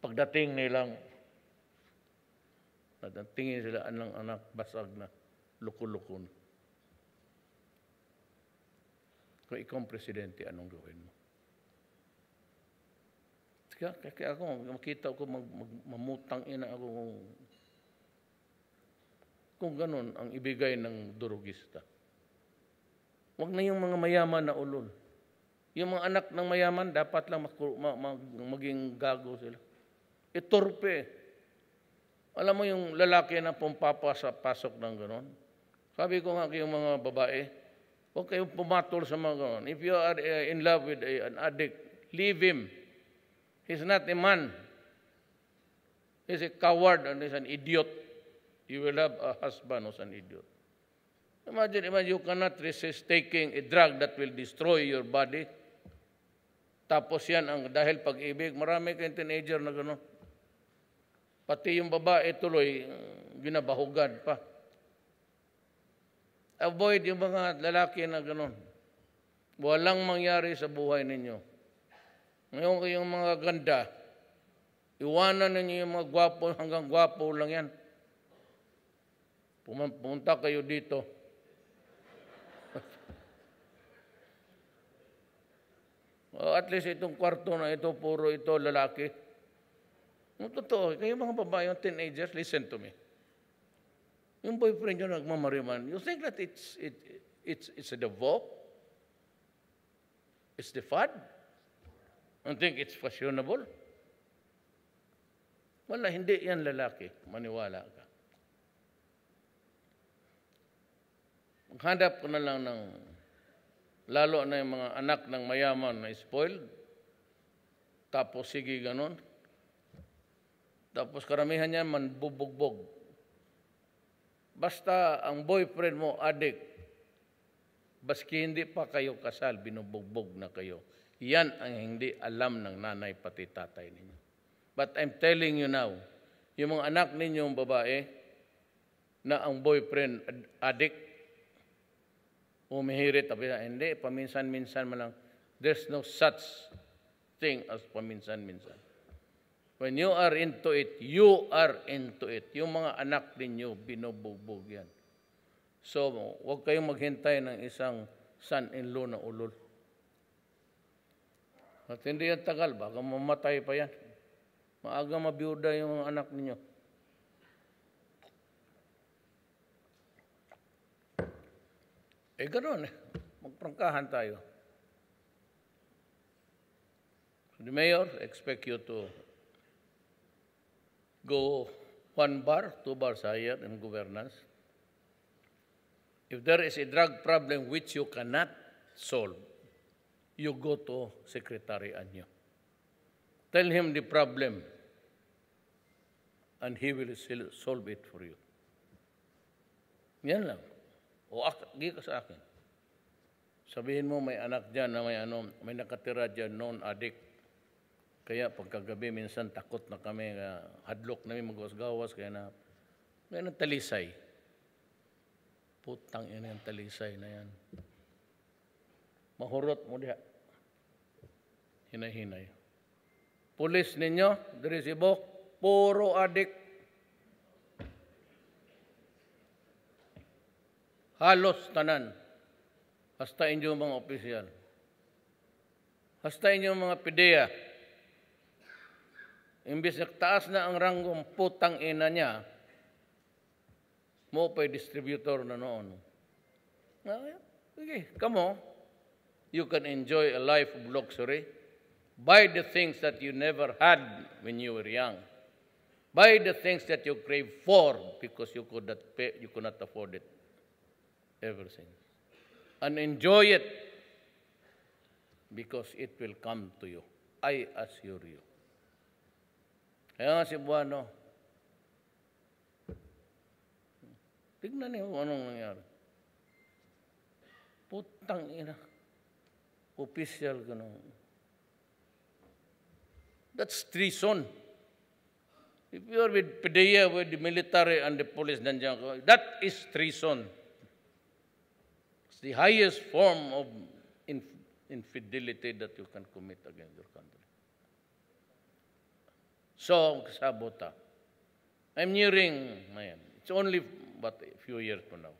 Pagdating nilang tingin sila anong anak basag na, luko-luko na. Kung ikaw ang presidente, anong gawin mo? Kaya ako, makita ko, mamutang ina ako kung ganun ang ibigay ng durugista. Huwag na yung mga mayaman na ulol. Yung mga anak ng mayaman, dapat lang maging gago sila. Itorpe. Alam mo yung lalaki na pumpapasok ng gano'n? Sabi ko nga kayong mga babae, huwag kayong pumatol sa mga gano'n. If you are in love with an addict, leave him. He's not a man. He's a coward and he's an idiot. You will have a husband who's an idiot. Imagine, you cannot resist taking a drug that will destroy your body. Tapos yan, dahil pag-ibig, marami kayong teenager na gano'n. Pati yung babae tuloy, ginabahugan pa. Avoid yung mga lalaki na gano'n. Walang mangyari sa buhay ninyo. Ngayon kayong mga ganda, iwanan ninyo yung mga gwapo, hanggang gwapo lang yan. Pumunta kayo dito. At least itong kwarto na ito, puro ito lalaki. Totoo, kayo mga babae, yung teenagers, listen to me. Yung boyfriend nyo nagmamariman, you think that it's a devote? It's the fad? You think it's fashionable? Wala, hindi yan lalaki. Maniwala ka. Maghanap ko na lang ng, lalo na yung mga anak ng mayaman na spoiled, tapos sige ganon. Tapos karamihan niya manbubugbog. Basta ang boyfriend mo addict, baski hindi pa kayo kasal, binubugbog na kayo. Yan ang hindi alam ng nanay pati tatay ninyo. But I'm telling you now, yung mga anak ninyong babae na ang boyfriend addict, umihirit, hindi, paminsan-minsan man lang. There's no such thing as paminsan-minsan. When you are into it, you are into it. Yung mga anak ninyo, binubugbog yan. So, huwag kayong maghintay ng isang son-in-law na ulol. At hindi yan tagal, baka mamatay pa yan. Maaga mabiyuda yung mga anak ninyo. Ganoon eh. Magprangkahan tayo. The mayor, expect you to go 1 bar, 2 bars higher in governance. If there is a drug problem which you cannot solve, you go to Secretary Anyo. Tell him the problem, and he will solve it for you. Yan lang. O di ka sa akin. Sabihin mo may anak dyan na may nakatira dyan, non-addict. Kaya pagkagabi minsan takot na kami, hadlok namin magwas-gawas, kaya na talisay. Putang ina yung talisay na yan. Mahurot mo diha. Hinay-hinay. Pulis ninyo, dari Cebu, puro addict. Halos tanan. Hasta inyong mga opisyal. Hasta inyong mga pideya. Imbis na taas na ang ranggong putang ina niya, mo pa'y distributor na noon. Okay, come on. You can enjoy a life of luxury. Buy the things that you never had when you were young. Buy the things that you crave for because you could not pay, you could not afford it. Everything. And enjoy it because it will come to you. I assure you. Kaya nga Cebuano, tignan niyo anong nangyari. Putang ina. Official gano'n. That's treason. If you are with PDEA, with the military and the police, nandiyan, that is treason. It's the highest form of infidelity that you can commit against your country. So, sabota. I'm nearing, man, it's only but a few years from now.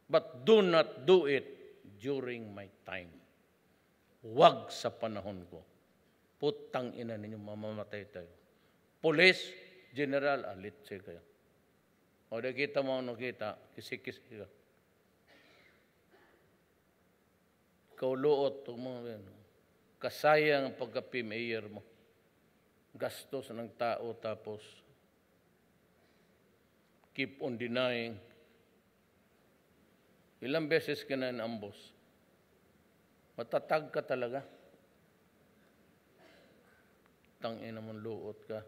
But do not do it during my time. Huwag sa panahon ko. Putang ina ninyo, mamamatay tayo. Police, general, alitse kayo. O nakita mo ano kita, kisi-kisi ka. Kauluot mo, kasayang ang pagka-mayor mo. Gastos ng tao tapos keep on denying. Ilang beses ka na naambos. Matatag ka talaga. Tangina mong luot ka.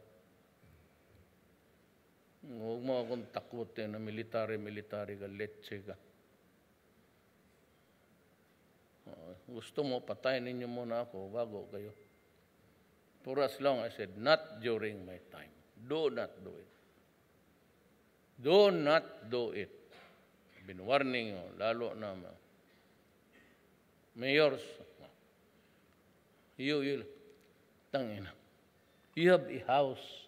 Huwag mo akong takutin na military ka, letse ka. Gusto mo, patayin ninyo muna ako bago kayo. For as long as I said, not during my time. Do not do it. Do not do it. I've been warning you, lalo na mayors. You, tangina. You have a house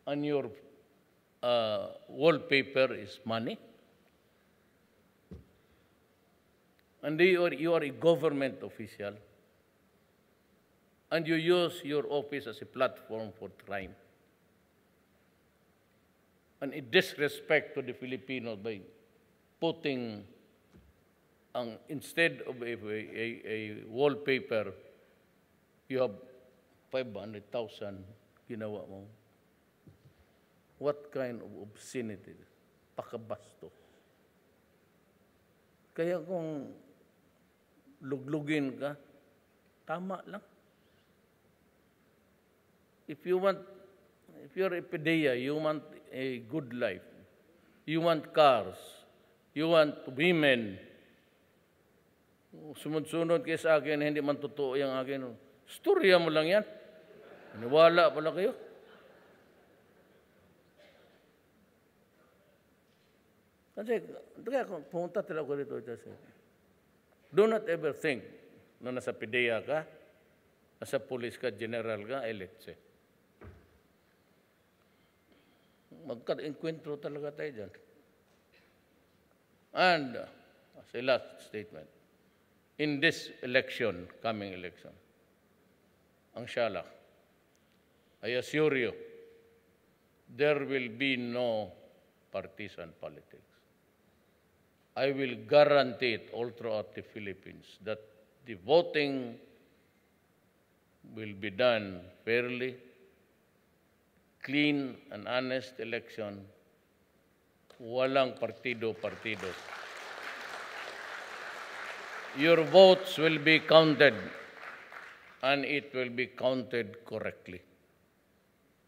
and your wallpaper is money. And you are a government official. And you use your office as a platform for crime. And a disrespect to the Filipinos by putting, instead of a wallpaper, you have 500,000 ginawa mo. What kind of obscenity? Pakabasto. Kaya kung luglugin ka, tama lang. If you're a pedeya, you want a good life, you want cars, you want women, sumunod-sunod kayo sa akin, hindi man totoo yung akin. Storya mo lang yan. Niwala pala kayo. Kasi, pumunta talaga ko dito. Do not ever think na nasa pedeya ka, nasa pulis ka, general ka, eletse. Magka-enkwentro talaga tayo dyan. And, as a last statement, in this election, coming election, ang siyala, I assure you, there will be no partisan politics. I will guarantee it all throughout the Philippines that the voting will be done fairly, clean and honest election, walang partido-partido. Your votes will be counted and it will be counted correctly.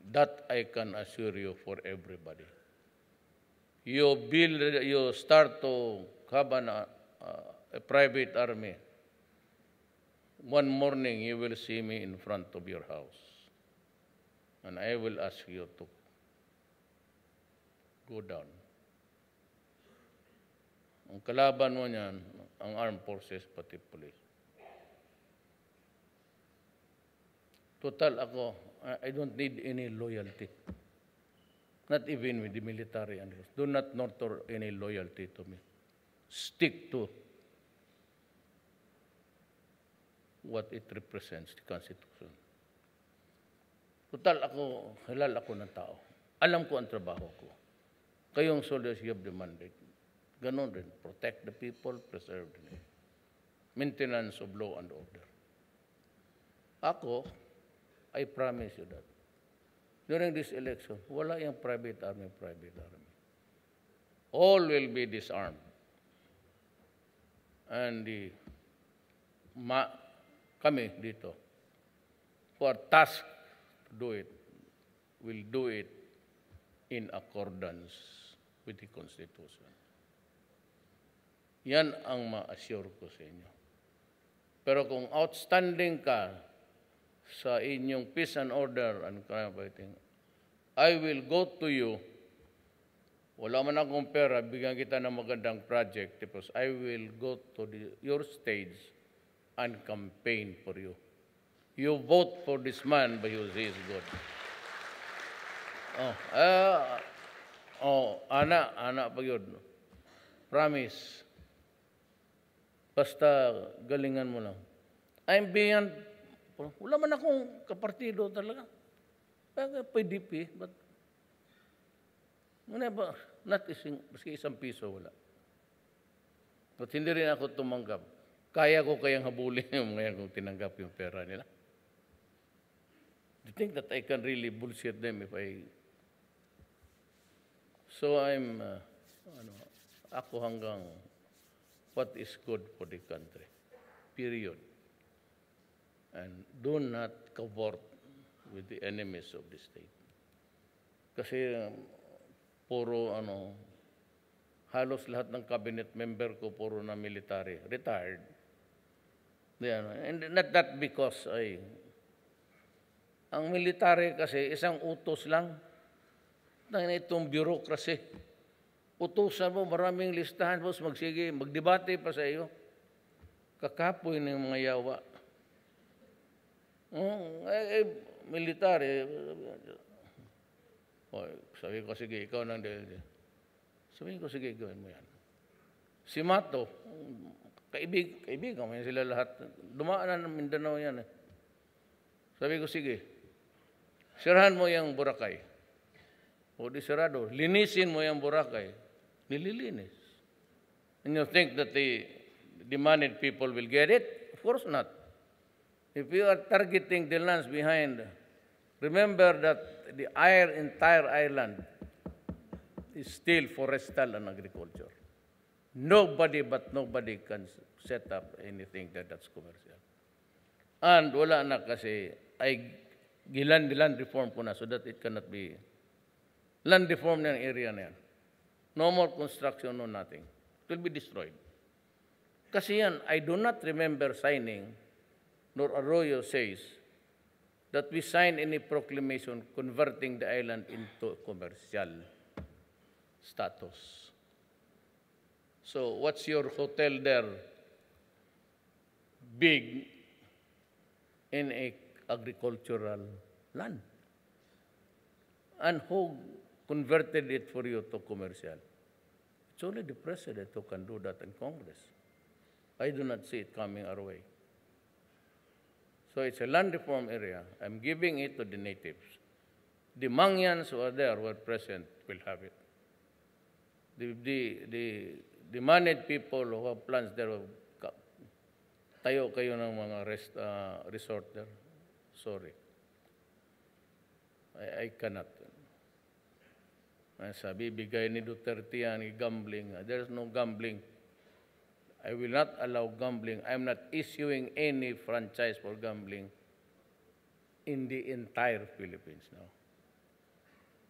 That I can assure you for everybody. You start to have a private army. One morning you will see me in front of your house. And I will ask you to go down. Ang kalaban mo niyan, ang armed forces pati police. Total ako, I don't need any loyalty. Not even with the military. Do not nurture any loyalty to me. Stick to what it represents, the Constitution. Total ako, halal ako ng tao. Alam ko ang trabaho ko. Kayong soldiers, you have the mandate. Ganon rin. Protect the people, preserve the nation. Maintenance of law and order. Ako, I promise you that. During this election, wala yung private army. All will be disarmed. And kami dito, who are tasked to do it, will do it in accordance with the Constitution. Yan ang ma-assure ko sa inyo. Pero kung outstanding ka sa inyong peace and order and crime fighting, I will go to you. Wala man akong pera, bigyan kita ng magandang project, because I will go to your stage and campaign for you. You vote for this man because he is good. Ana pa yun. Promise. Basta galingan mo lang. I'm beyond, wala man akong kapartido talaga. PDP, but not maski isang piso wala. But hindi rin ako tumanggap Kaya ko kayang habulin yung mga kung tinanggap yung pera nila? Do you think that I can really bullshit them if I... So I'm, ako hanggang what is good for the country. Period. And do not cavort with the enemies of the state. Kasi puro halos lahat ng cabinet member ko puro na military, retired. And not that because ang military kasi isang utos lang. Itong bureaucracy. Utusan mo, maraming listahan, boss, magdebate pa sa iyo. Kakapoy ng mga yawa. Military. Sabi ko, sige, ikaw nang dahil. Sabi ko, sige, gawin mo yan. Si Mato, kaibigan mo yan sila lahat. Dumaan na ng Mindanao yan. Sabi ko, sige, sirahan mo yung Boracay. O di sarado, linisin mo yung Boracay. Nililinis. And you think that the demanded people will get it? Of course not. If you are targeting the lands behind, remember that the entire island is still forestal and agriculture. Nobody can set up anything that's commercial. And wala na kasi, land reform po na so that it cannot be land reform na area na yan. No more construction, no nothing. It will be destroyed. Kasi yan, I do not remember signing, nor Arroyo says, that we signed any proclamation converting the island into commercial status. So what's your hotel there? Big in a agricultural land. And who converted it for you to commercial? It's only the president who can do that in Congress. I do not see it coming our way. So it's a land reform area. I'm giving it to the natives. The Mangyans who are there, who are present, will have it. The managed people who have plans there, tayo kayo ng mga resort there. Sorry. I cannot. Sabi, bigay ni Duterte yan, gambling. There's no gambling. I will not allow gambling. I'm not issuing any franchise for gambling in the entire Philippines now.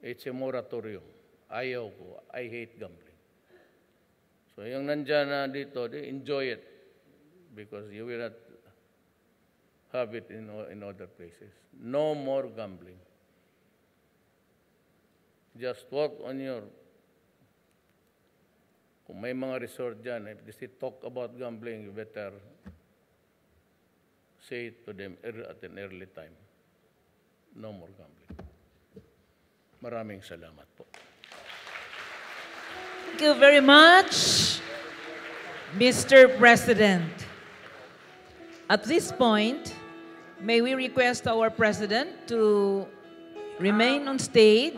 It's a moratorium. Ayaw ko. I hate gambling. So yung nandyan na dito, enjoy it because you will not have it in other places. No more gambling. Just work on your, kung may mga resort dyan, if they talk about gambling, you better say it to them at an early time. No more gambling. Maraming salamat po. Thank you very much, Mr. President. At this point, may we request our President to remain on stage